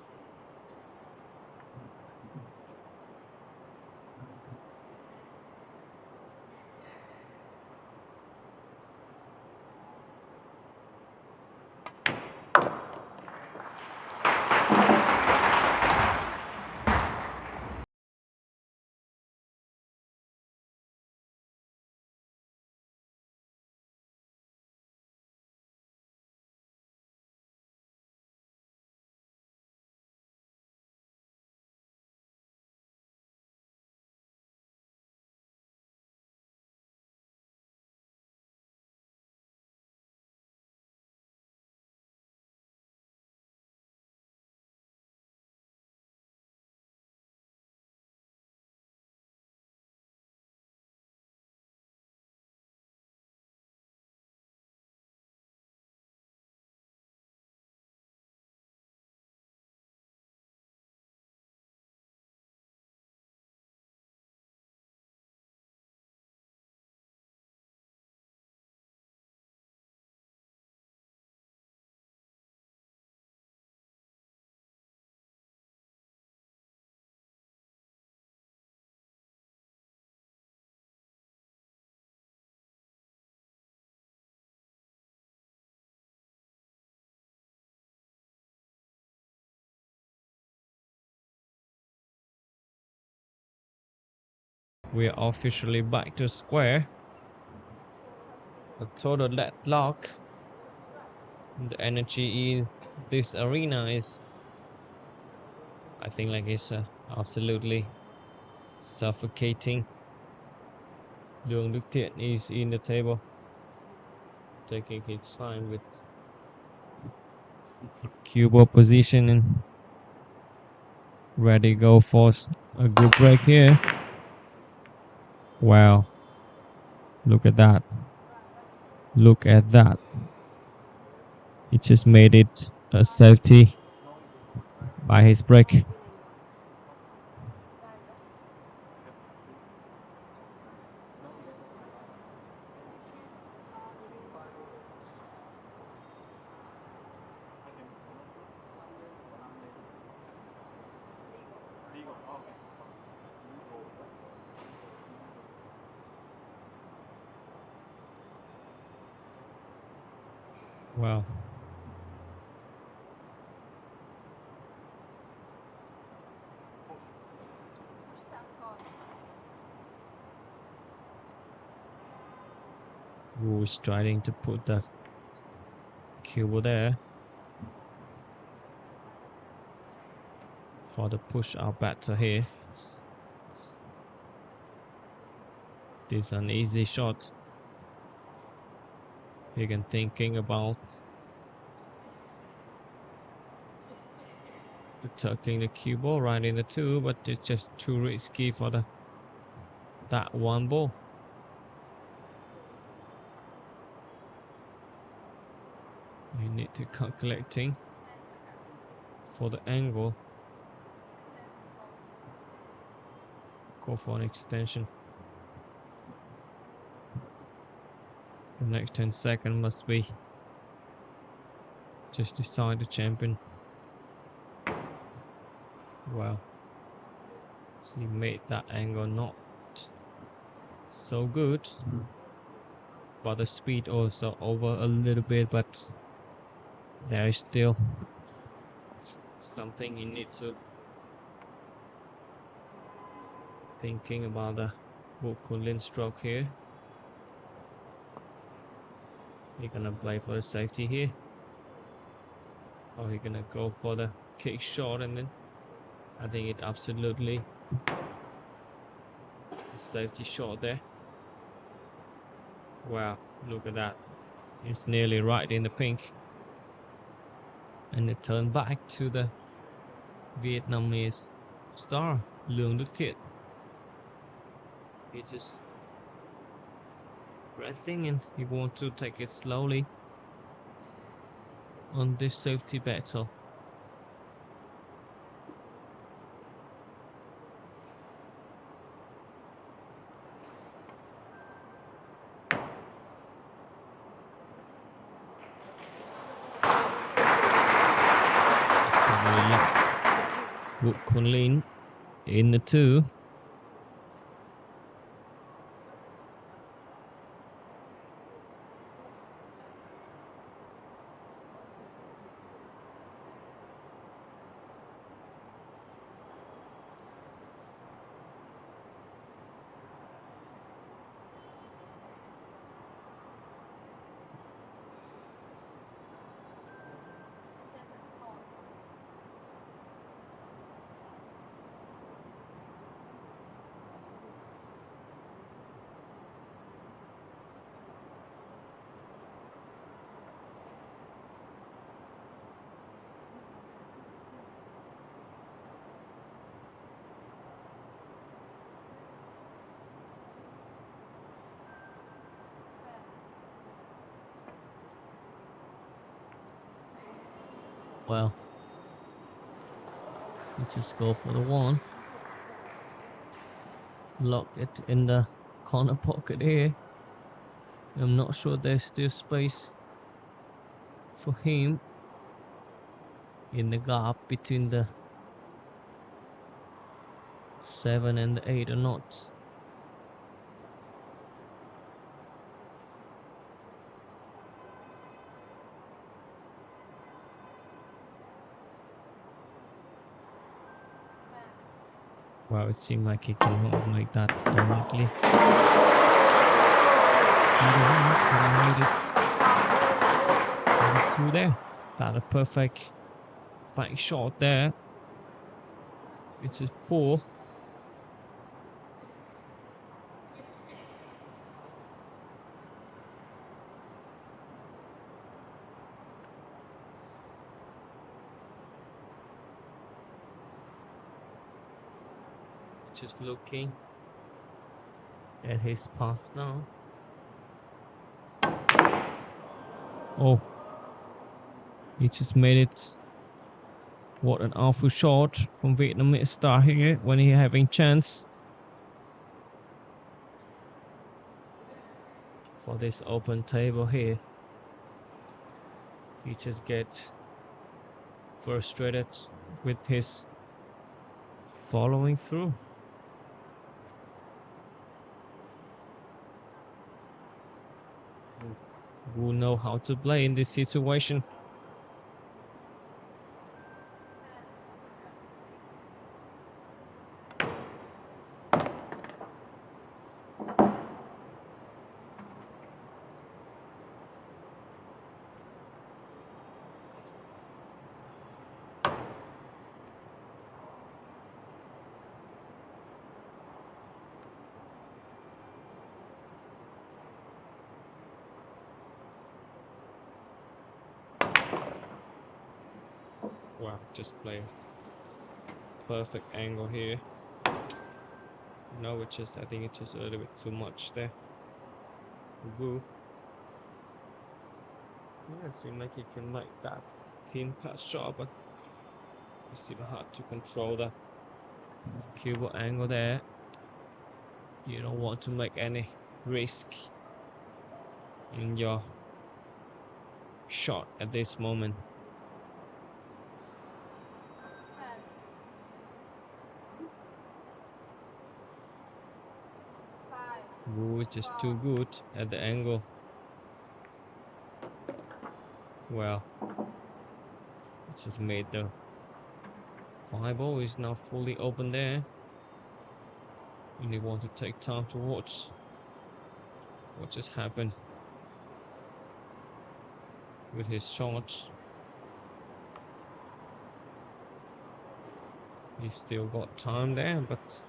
We are officially back to square. The total deadlock. The energy in this arena is, I think, like it's absolutely suffocating. DUC is in the table, taking his time with cue ball position and ready to go for a good break here. Wow, look at that. Look at that. He just made it a safety by his break. Wow. Wu is trying to put the cue there for the push out batter here. This is an easy shot. You can thinking about the tucking the cue ball right in the 2, but it's just too risky for that 1 ball. You need to calculating for the angle. Go for an extension. The next 10 seconds must be just decide the champion. Wow. He made that angle not so good. But the speed also over a little bit, but there is still something you need to thinking about the吴坤霖stroke here. He gonna play for the safety here, or he gonna go for the kick shot, and then I think it absolutely a safety shot there. Wow, look at that. It's nearly right in the pink. And it turned back to the Vietnamese star, LUONG. It's just breathing, and he wants to take it slowly on this safety battle.吴坤霖in the 2. Well, let's just go for the 1. Lock it in the corner pocket here. I'm not sure there's still space for him in the gap between the 7 and the 8 or not. Wow, it seemed like he can hold like that directly. He made it 2 there. That a perfect back shot there. It's just poor. Just looking at his pass now. Oh, he just made it. What an awful shot from Vietnamese star here when he having chance for this open table here. He just gets frustrated with his following through. Who know how to play in this situation. Wow, just play perfect angle here. No, it's just, I think it's just a little bit too much there. Woo. Yeah, it seemed like he can make that thin cut shot, but it's still hard to control the keyboard angle there. You don't want to make any risk in your shot at this moment. Wu is just too good at the angle. Well, Just made the 5-0 is now fully open there. Really want to take time to watch what just happened with his shots. He's still got time there, but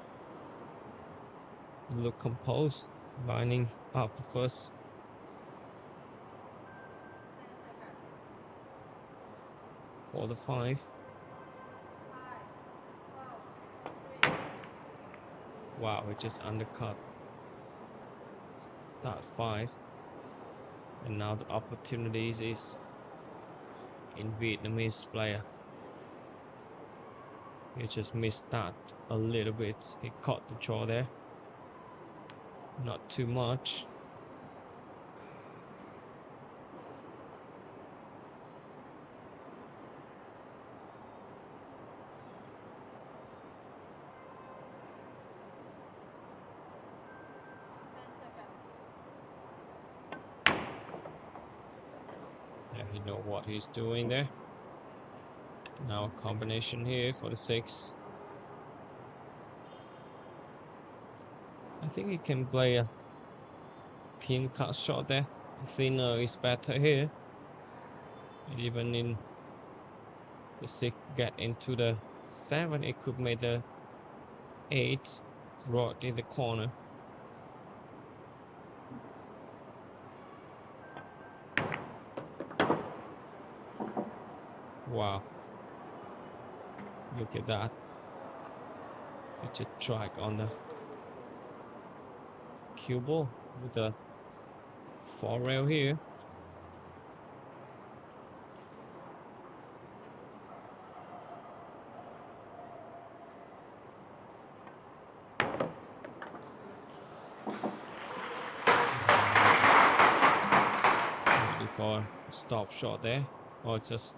look composed, lining up the first. For the 5. Wow, it just undercut that 5. And now the opportunities is in Vietnamese player. He just missed that a little bit. He caught the draw there. Not too much. Yeah, he knows what he's doing there. Now a combination here for the 6. I think he can play a thin cut shot there. The thinner is better here. And even in the 6 get into the 7, it could make the 8 right in the corner. Wow. Look at that. It's a track on the cue ball with the 4 rail here. Ready for a stop shot there. Or just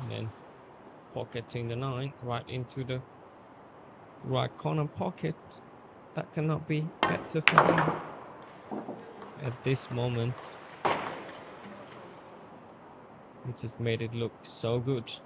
and then pocketing the 9 right into the right corner pocket. That cannot be better for him at this moment. He just made it look so good.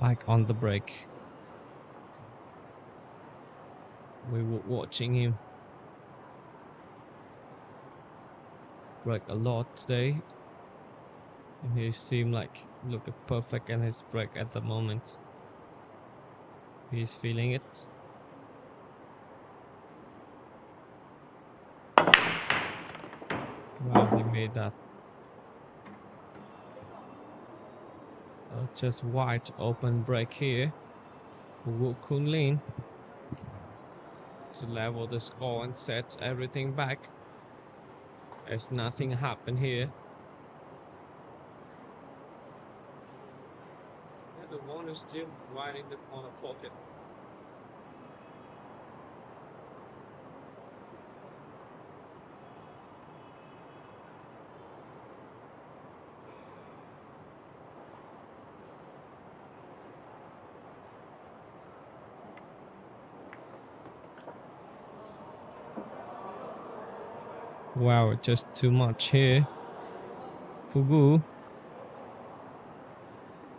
Back on the break. We were watching him break a lot today. And he seemed like look perfect in his break at the moment. He's feeling it. Wow, he made that just wide open break here. Wu Kunlin to level the score and set everything back as nothing happened here. the one is still right in the corner pocket. Wow, just too much here. Fugu.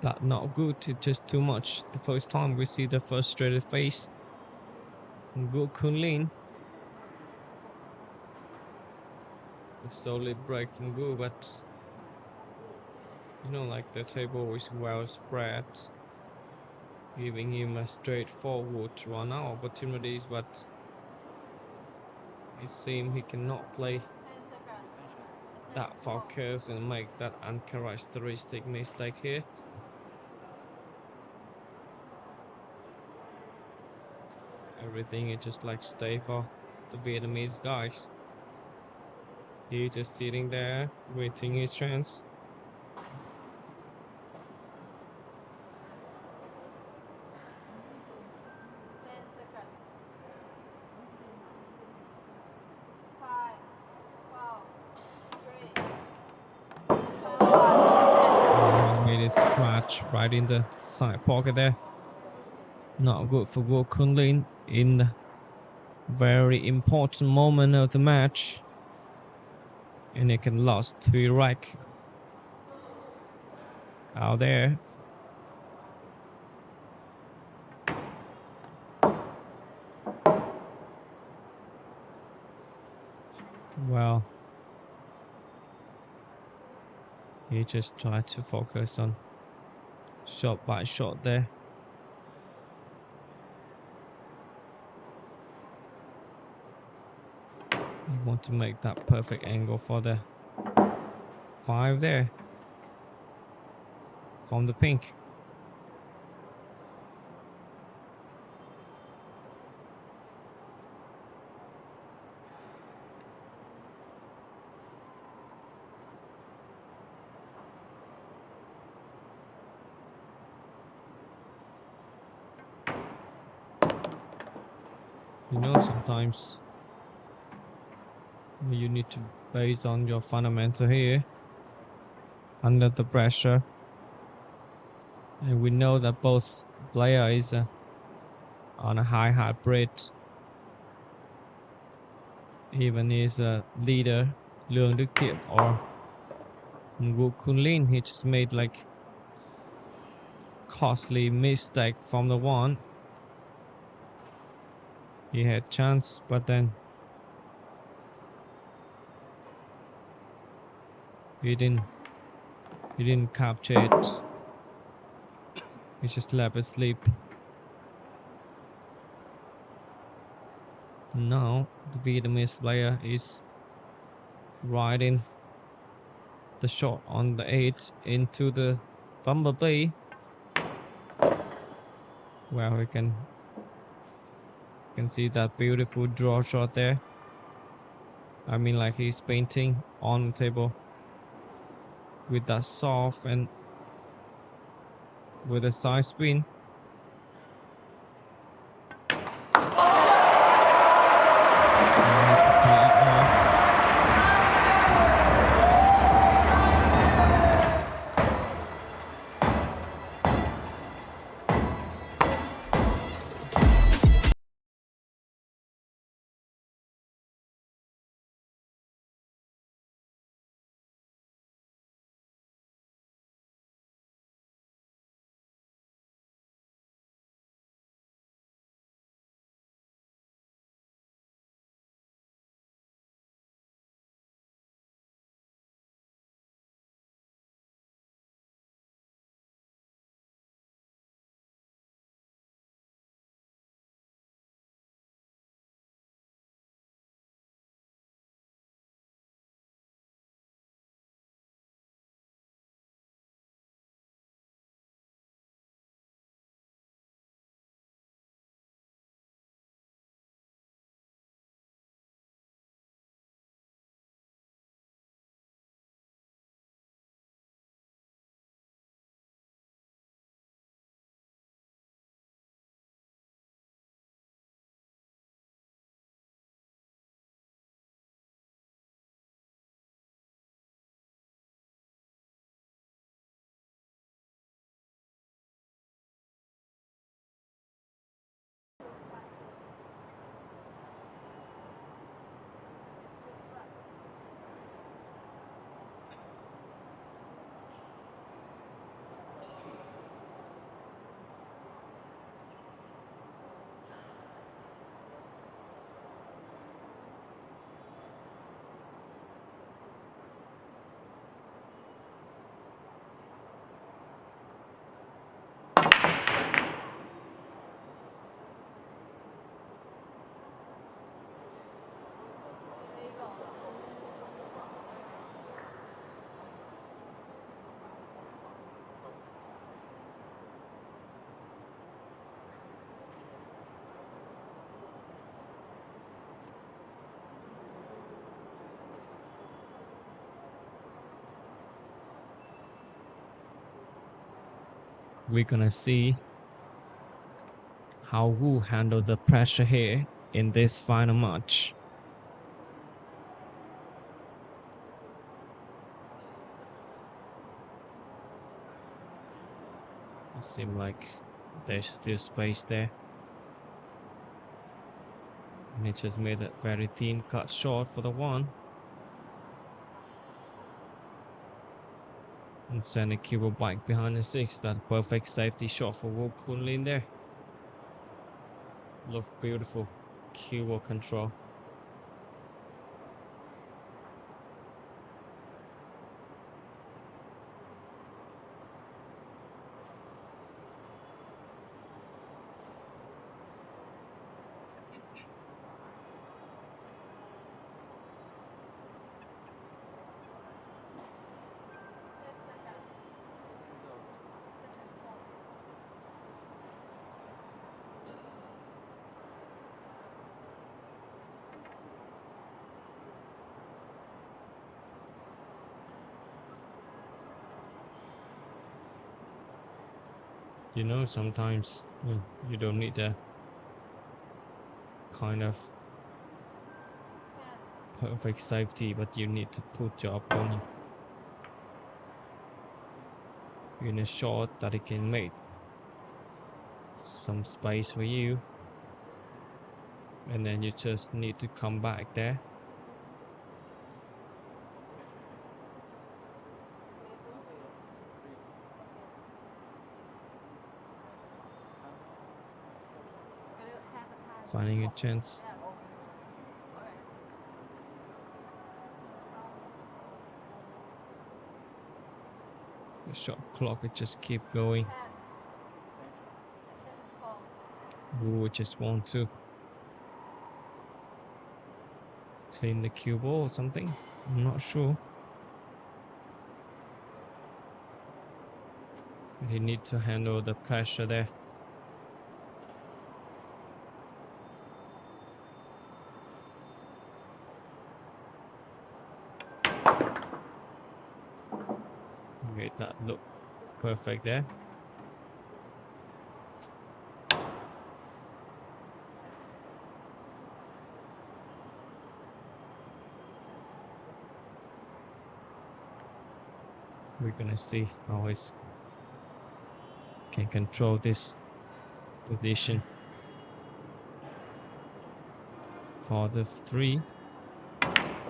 That not good, it's just too much. The first time we see the frustrated face. Good Kunlin. Solid break from Gu, but you know, like the table is well spread, giving him a straightforward run out opportunities, but it seems he cannot play 10 seconds. that focus and make that uncharacteristic mistake here. Everything is just like stay for the Vietnamese guys. He's just sitting there waiting his chance. Five, four, three, two, one. He made a scratch right in the side pocket there. Not good for Guo Kunlin in the very important moment of the match. And he can lost 3 rack out there. Well, he just tried to focus on shot by shot there. You want to make that perfect angle for the 5 there from the pink. You know, sometimes you need to base on your fundamental here under the pressure, and we know that both player is on a high heart rate. Even is a leader LUONG or Wu Kunlin, he just made like costly mistake from the one. He had chance, but then he didn't capture it. He just left it sleep. Now the Vietnamese player is riding the shot on the 8 into the bumblebee. Well, we can see that beautiful draw shot there. I mean, like he's painting on the table with that soft and with a side spin. we're gonna see how Wu handle the pressure here in this final match. It seems like there's still space there. And he just made a very thin cut shot for the one. And send a cube back behind the six. That perfect safety shot for Wu Kunlin there. Look beautiful. Cube control. You know, sometimes you don't need a kind of perfect safety, but you need to put your opponent in a shot that it can make some space for you, and then you just need to come back there. Finding a chance. The shot clock would just keep going. Wu would just want to clean the cue ball or something. I'm not sure. He needs to handle the pressure there. Made that look perfect there. We're gonna see how he can control this position. For the three,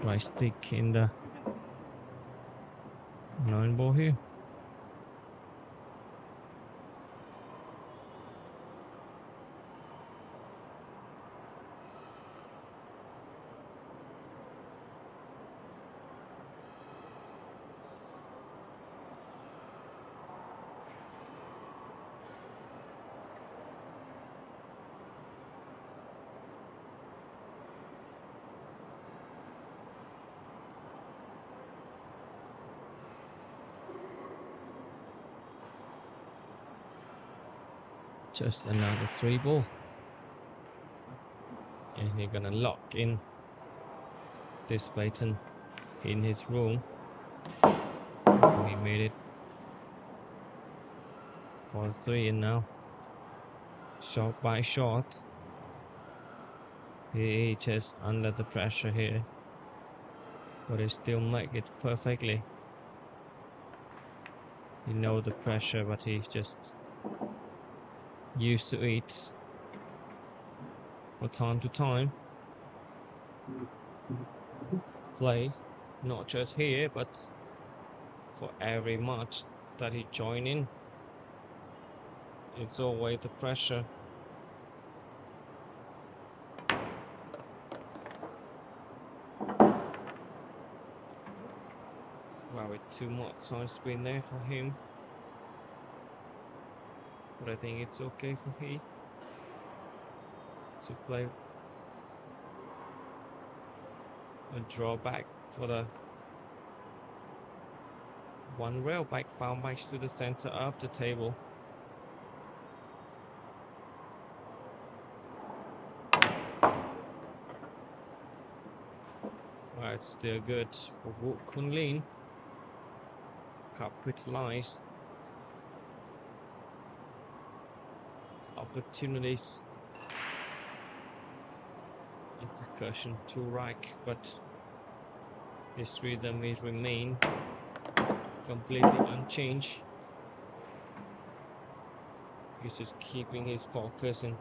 right stick in the 9 ball here. Just another 3 ball. And he's gonna lock in this baton in his room. He made it for 3, and now shot by shot he just under the pressure here, but he still make it perfectly. He know the pressure, but he's just used to it for time to time. Play not just here, but for every match that he join in. It's always the pressure. Wow, with too much side spin there for him, but I think it's okay for he to play a drawback for the one rail back bound back to the center of the table. Right, still good for Wu Kunlin. Capitalized opportunities. It's incursion to right, but his rhythm is remains completely unchanged. He's just keeping his focus and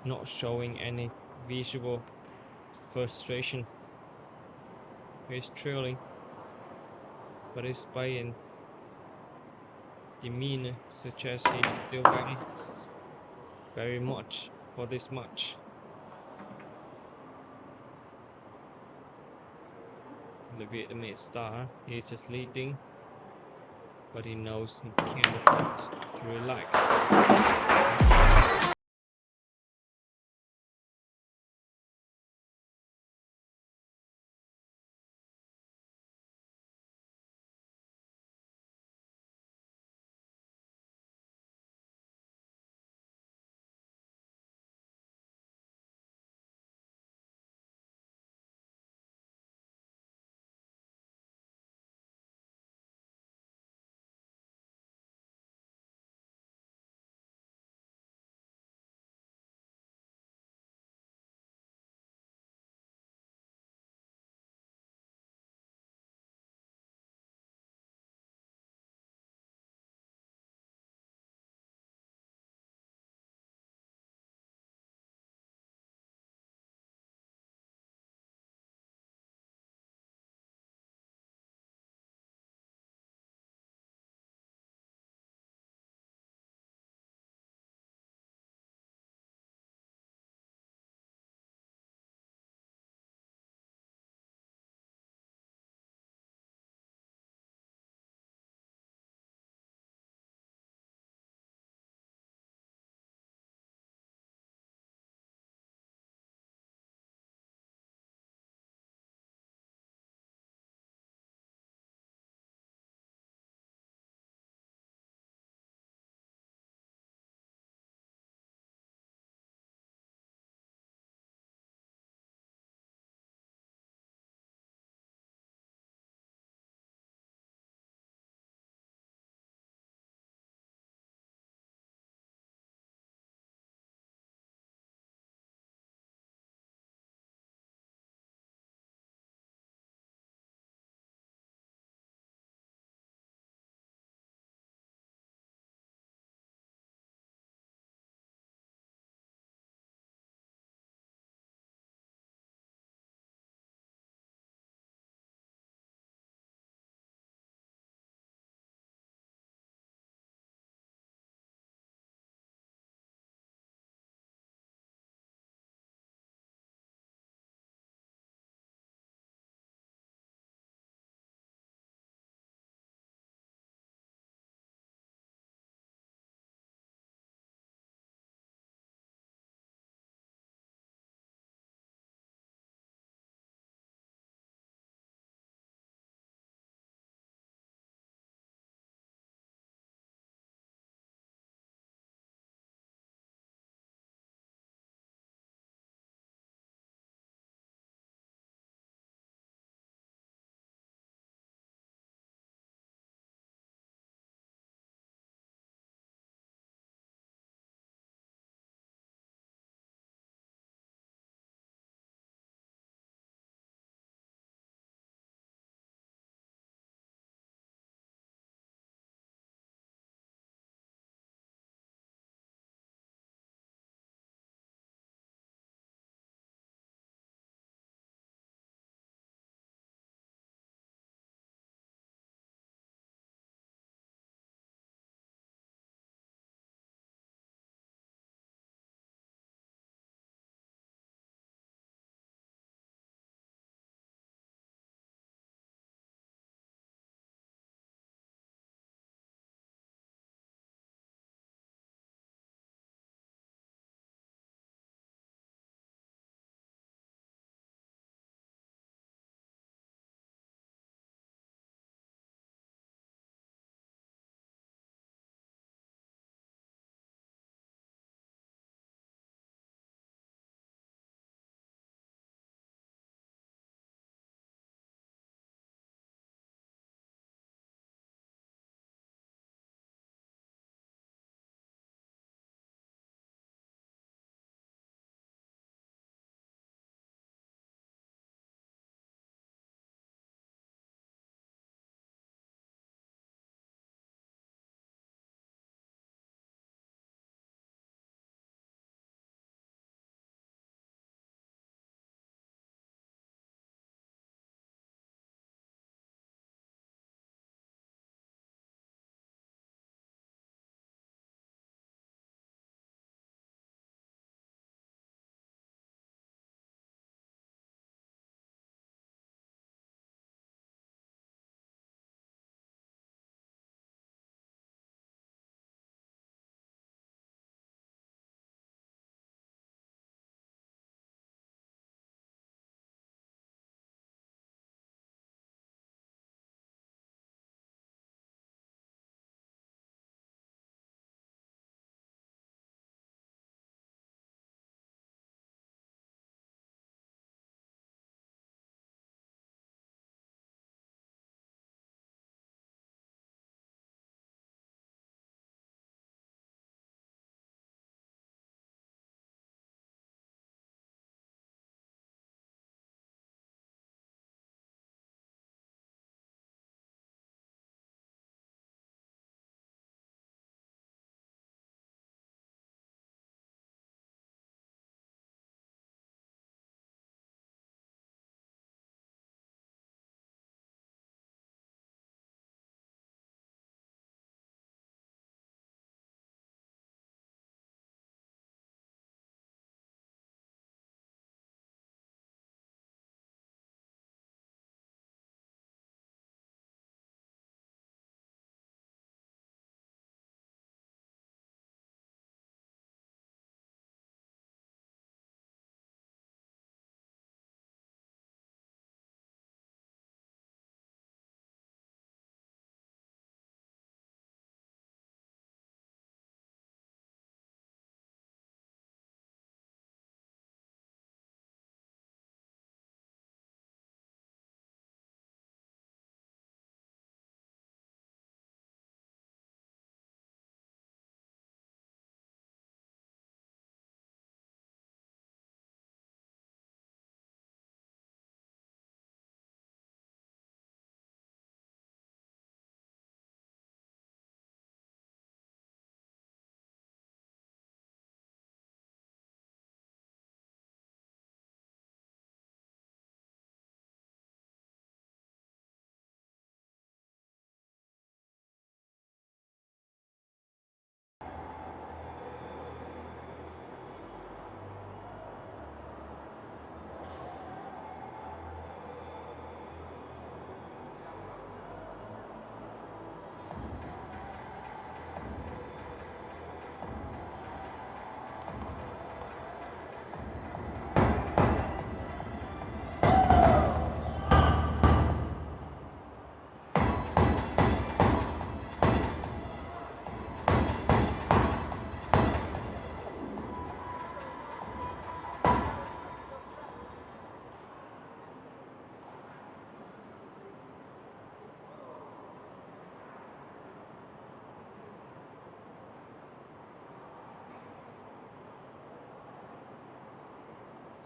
not showing any visual frustration. He's trailing, but his play and demeanor suggests he is still very much for this match. The Vietnamese star, he's just leading, but he knows he can't afford to relax.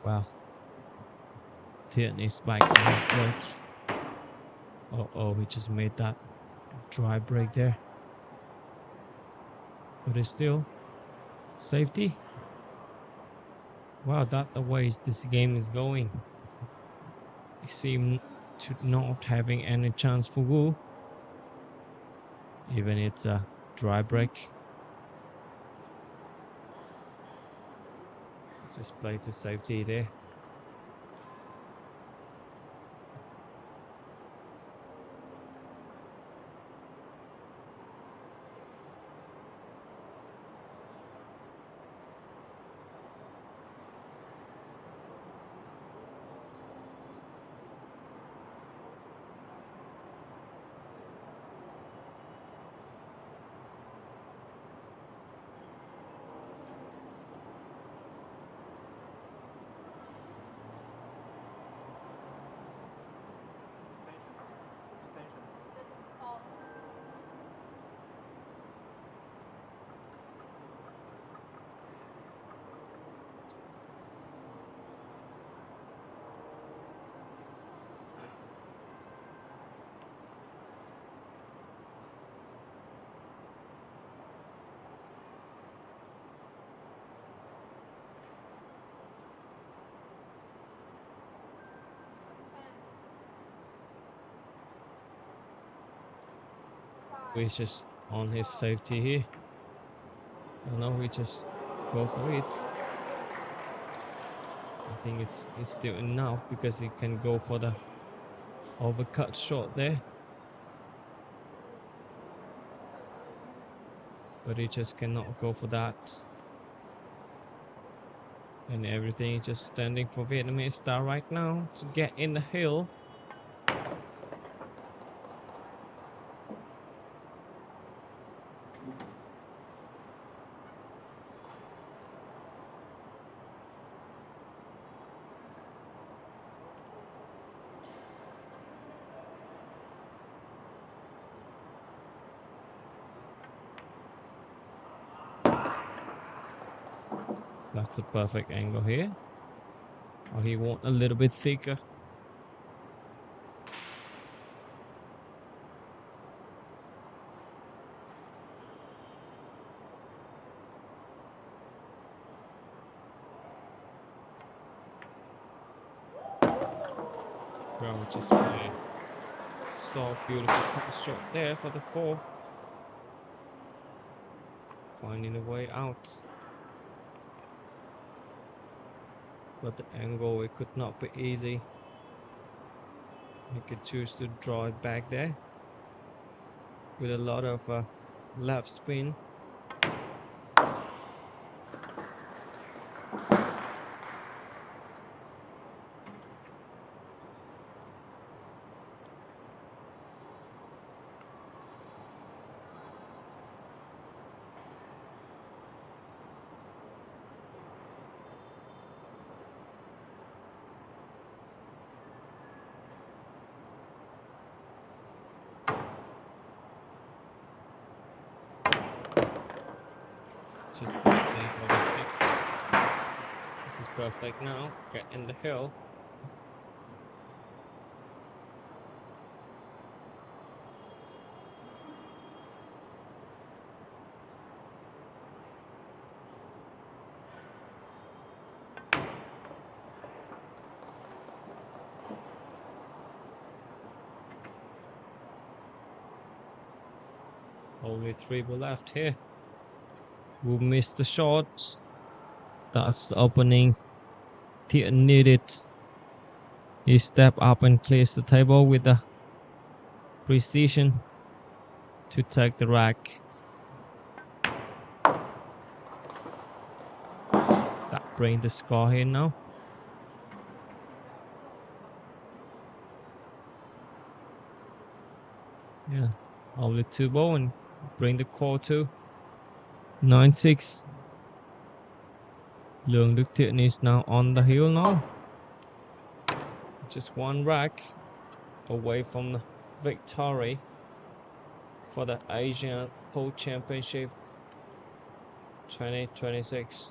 Well, THIEN is back on his break. Oh, he just made that dry break there. But it's still safety. Wow, that's the way this game is going. It seems to not having any chance for WU. Even it's a dry break. Just play to safety there. He's just on his safety here. I know we just go for it. I think it's still enough because he can go for the overcut shot there. But he just cannot go for that. And everything is just standing for Vietnamese star right now to get in the hill. That's a perfect angle here. Oh, he want a little bit thicker. Bro, just playing so beautiful cut shot there for the 4. Finding a way out. But the angle, it could not be easy. He could choose to draw it back there with a lot of left spin. Just playing for the 6. This is perfect now. Get in the hill. Only 3 were left here. Who missed the shot? That's the opening THIEN needed. He stepped up and clears the table with the precision to take the rack. That brings the score here now. Yeah, only 2 ball and bring the score to 9-6. LUONG THIEN is now on the hill now. Just 1 rack away from the victory for the Asian Pool Championship 2026.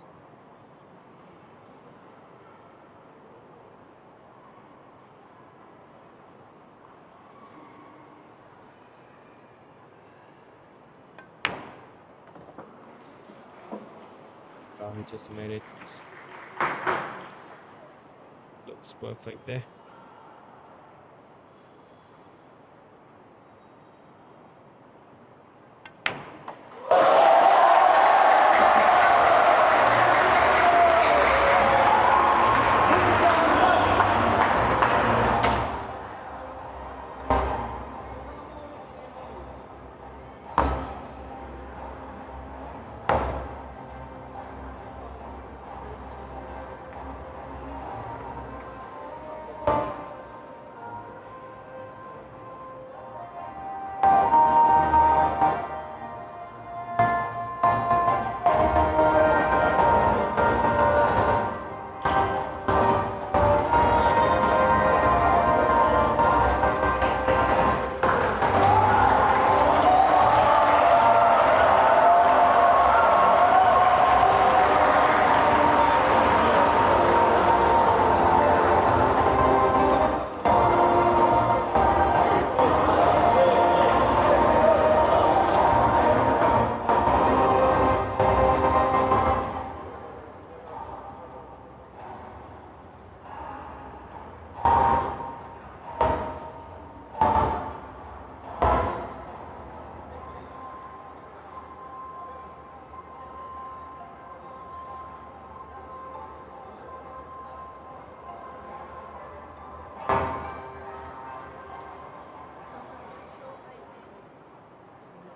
Oh, he just made it. Looks perfect there.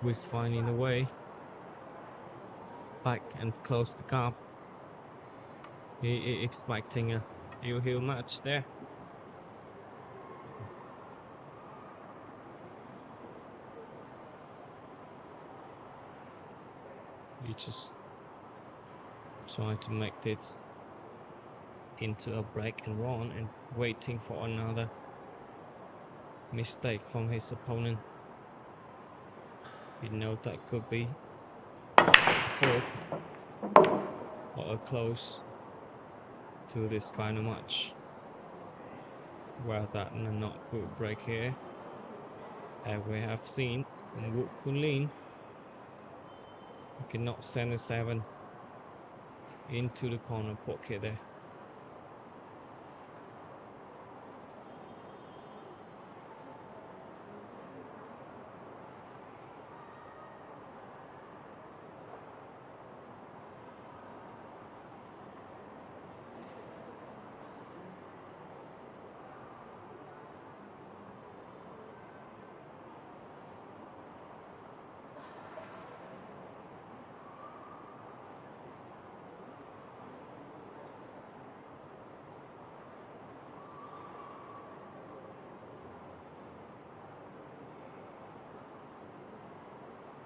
He's finding a way back and close the gap. He expecting a heel match there. He just trying to make this into a break and run and waiting for another mistake from his opponent. You know that could be a hope or a close to this final match. Where that not good break here, as we have seen from Wu Kunlin. He cannot send a 7 into the corner pocket there.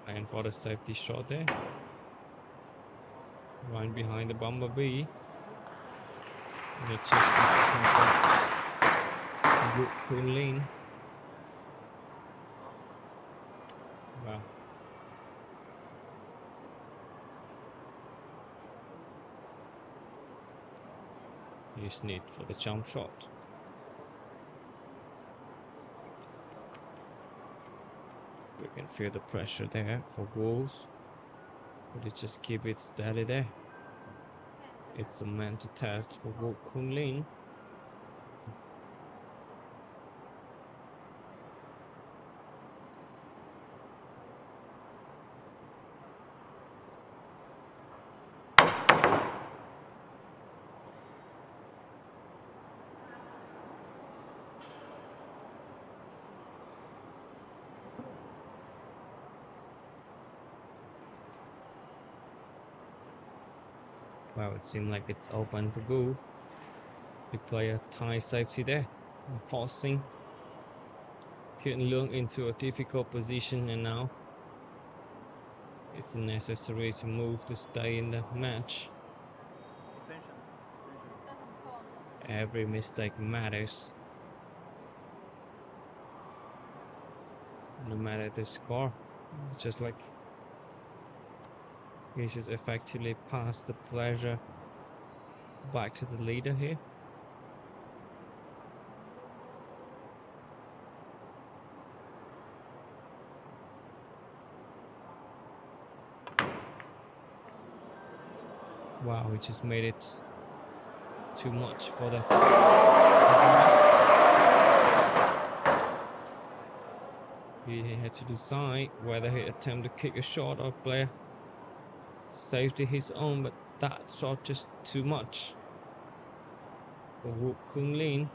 And for the safety shot there, right behind the Bumblebee, and it's just Wu Kunlin. Wow. Use need for the jump shot. We can feel the pressure there for Wolves, but it just keep it steady there. It's a man to test for Wu Kunlin. Well, it seemed like it's open for goal. We play a tie safety there, forcing THIEN LUONG into a difficult position, and now it's necessary to move to stay in the match. Every mistake matters, no matter the score. It's just like he just effectively passed the pleasure back to the leader here. Wow, he just made it too much for the. He had to decide whether he attempt to kick a shot or play safety his own, but that shot just too much for Wu Kunlin.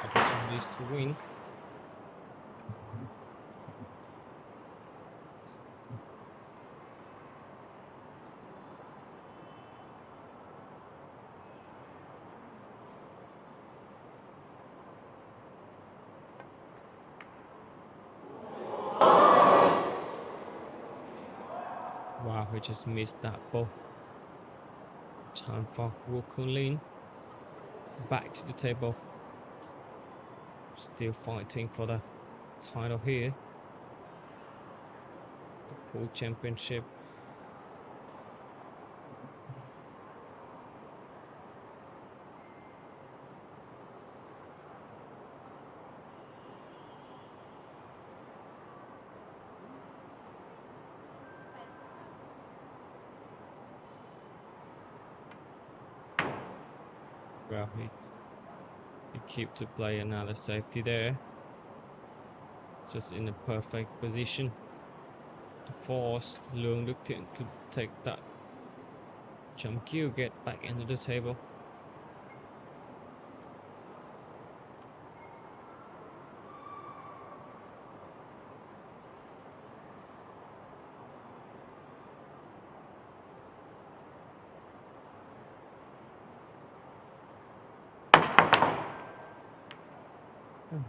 Opportunities to win. Wow, he just missed that ball. Time for Wu Kunlin. Back to the table. Still fighting for the title here. The pool championship. Well, he keep to play another safety there. Just in a perfect position to force LUONG to take that jump cue, get back into the table.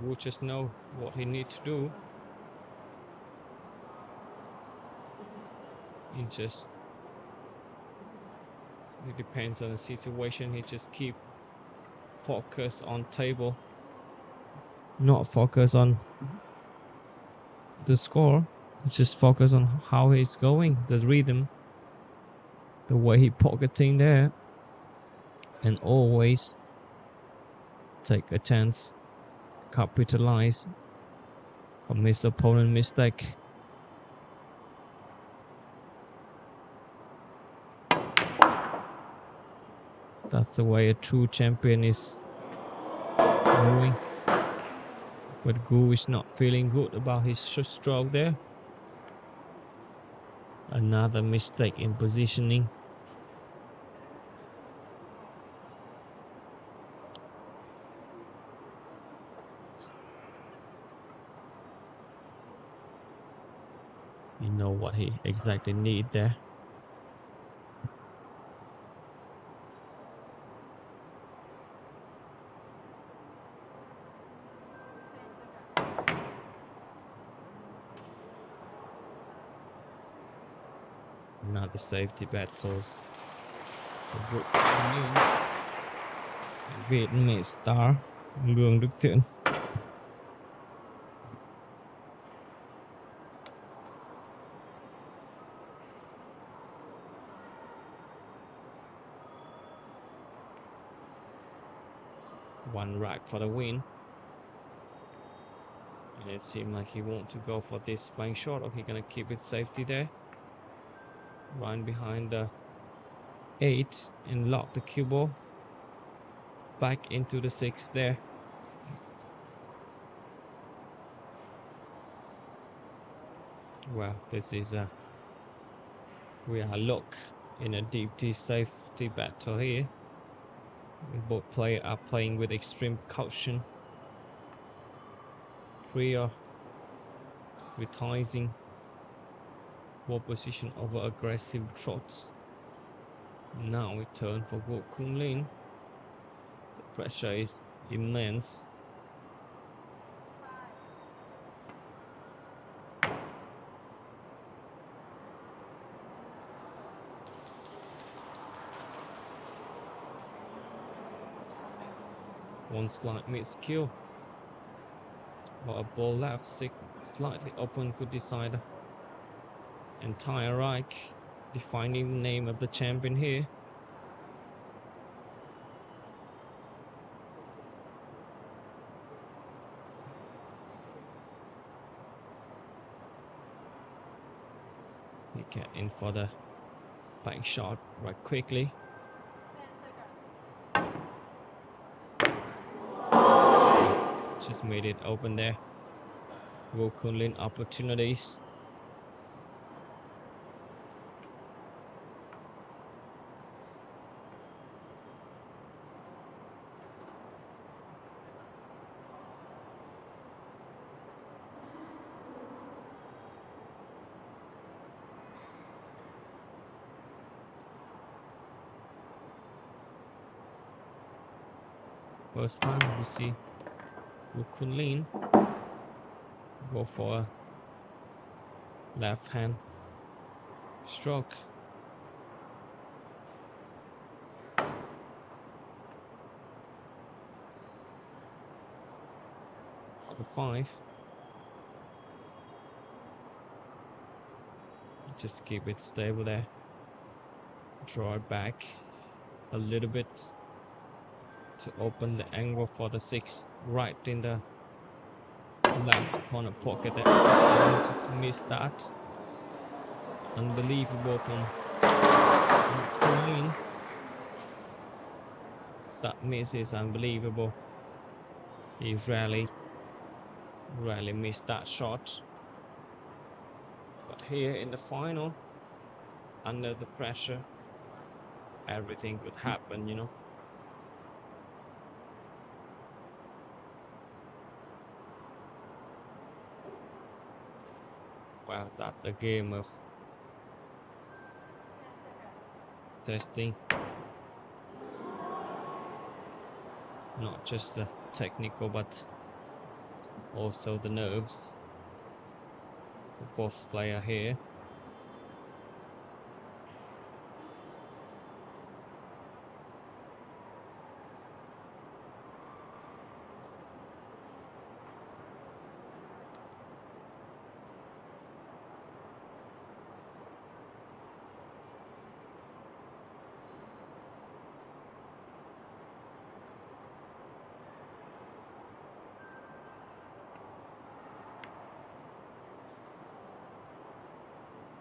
Wu just know what he needs to do. It depends on the situation. He just keep focused on table, not focus on the score. He just focus on how he's going, the rhythm, the way he pocketing there, and always take a chance, capitalize on his opponent's mistake. That's the way a true champion is moving. But Gu is not feeling good about his stroke there. Another mistake in positioning. You know what he exactly need there. Another safety battles. Vietnamese star LUONG THIEN. One rack for the win. And it seemed like he want to go for this flank shot, or he gonna keep it safety there. Run behind the 8 and lock the cue ball back into the 6 there. Well, this is we are locked in a deep safety battle here. Both players are playing with extreme caution. Prioritizing ball position over aggressive shots. Now we turn for Wu Kunlin. The pressure is immense. One slight miscue, but a ball left slightly open could decide the entire rack, defining the name of the champion here. get in for the back shot right quickly. 10 seconds. Just made it open there. Wu Kunlin opportunities. First time we see Wu Kunlin go for a left hand stroke. The 5. Just keep it stable there. Draw it back a little bit to open the angle for the 6 right in the left corner pocket there. And just missed that. Unbelievable from Colleen. That miss is unbelievable. He rarely missed that shot. But here in the final, under the pressure, everything could happen, you know. Well, that's a game of 10 seconds. testing not just the technical but also the nerves for both players here.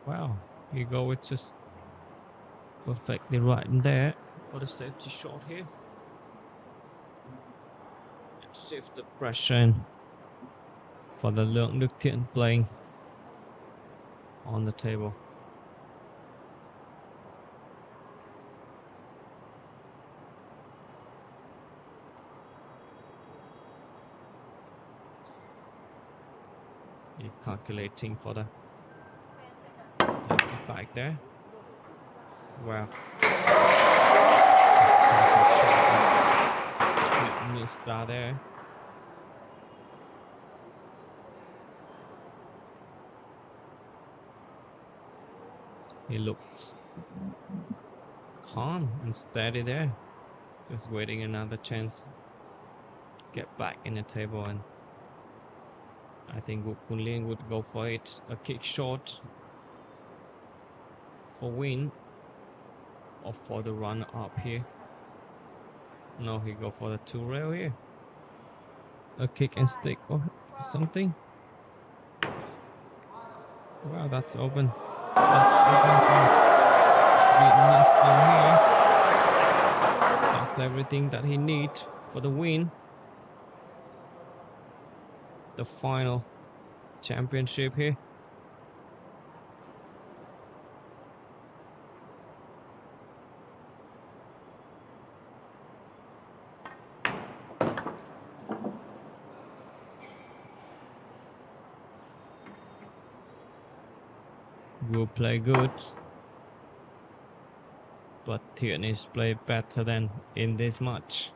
Wow, you go with just perfectly right in there for the safety shot here. And shift the pressure in for the LUONG playing on the table. You're calculating for the 10 seconds. safety back there. Wow. Missed that there. He looked calm and steady there. Just waiting another chance to get back in the table, and I think Wu Kunlin would go for it. A kick short for win or for the run up here. No, he go for the 2 rail here. A kick and stick or something. Wow, that's open. That's open for Vietnamese down here. That's everything that he needs for the win. The final championship here. Will play good, but THIEN is played better than in this match.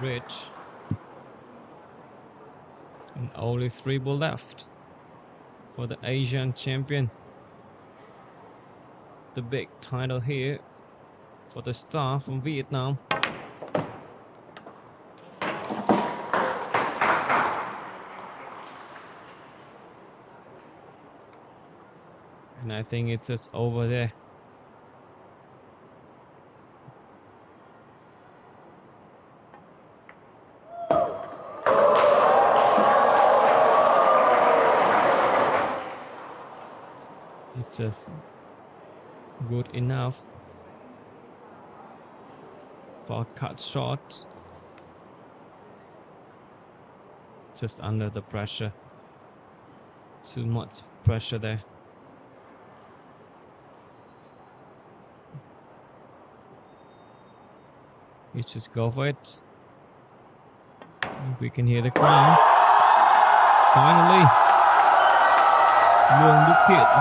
Bridge. And only 3 ball left for the Asian champion. The big title here for the star from Vietnam. And I I think it's just over there. It's just good enough for a cut shot. Just under the pressure. Too much pressure there. You just go for it. We can hear the crowd. Finally, LUONG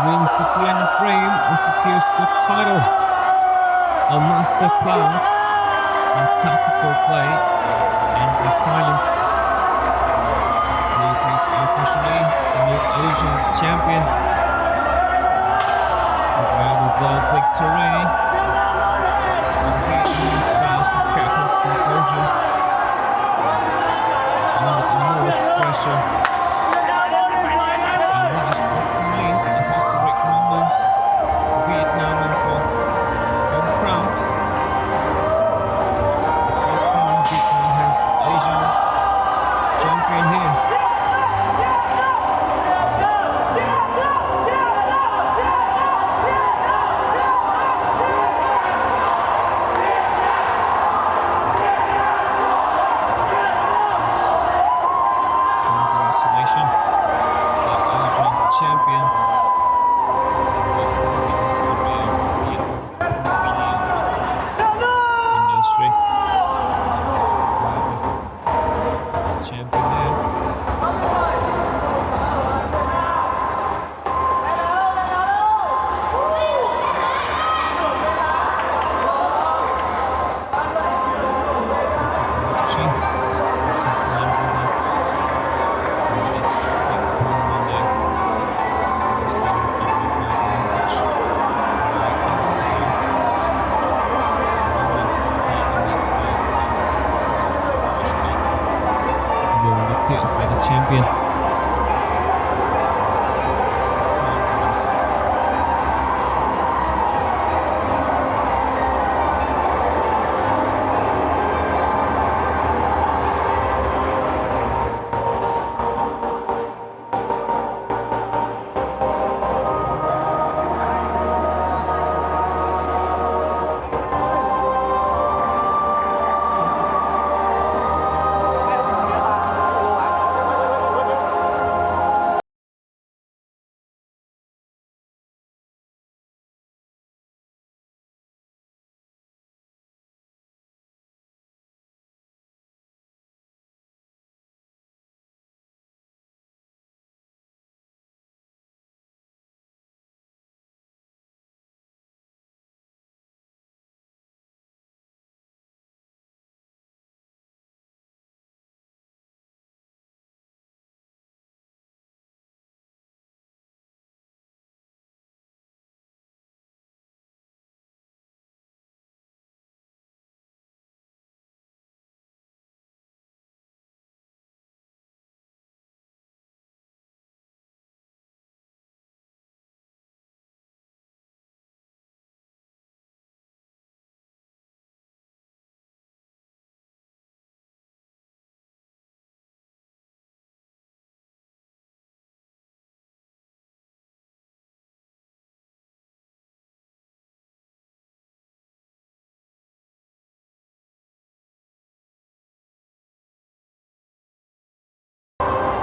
wins the final frame and secures the title. A masterclass in tactical play and resilience. This is officially the new Asian champion. A well-deserved victory. A great new style of careless composure. Under enormous pressure. A last proclaim a historic moment for Vietnam and for the crowd. The first time Vietnam has Asian champion here. Congratulations, the Asian champion. First time in history of Vietnam industry. Champion there. Watching. Complying with us. This big tournament there. Still looking at my language. Right after moment for Vietnamese fans, especially for LUONG for the champion.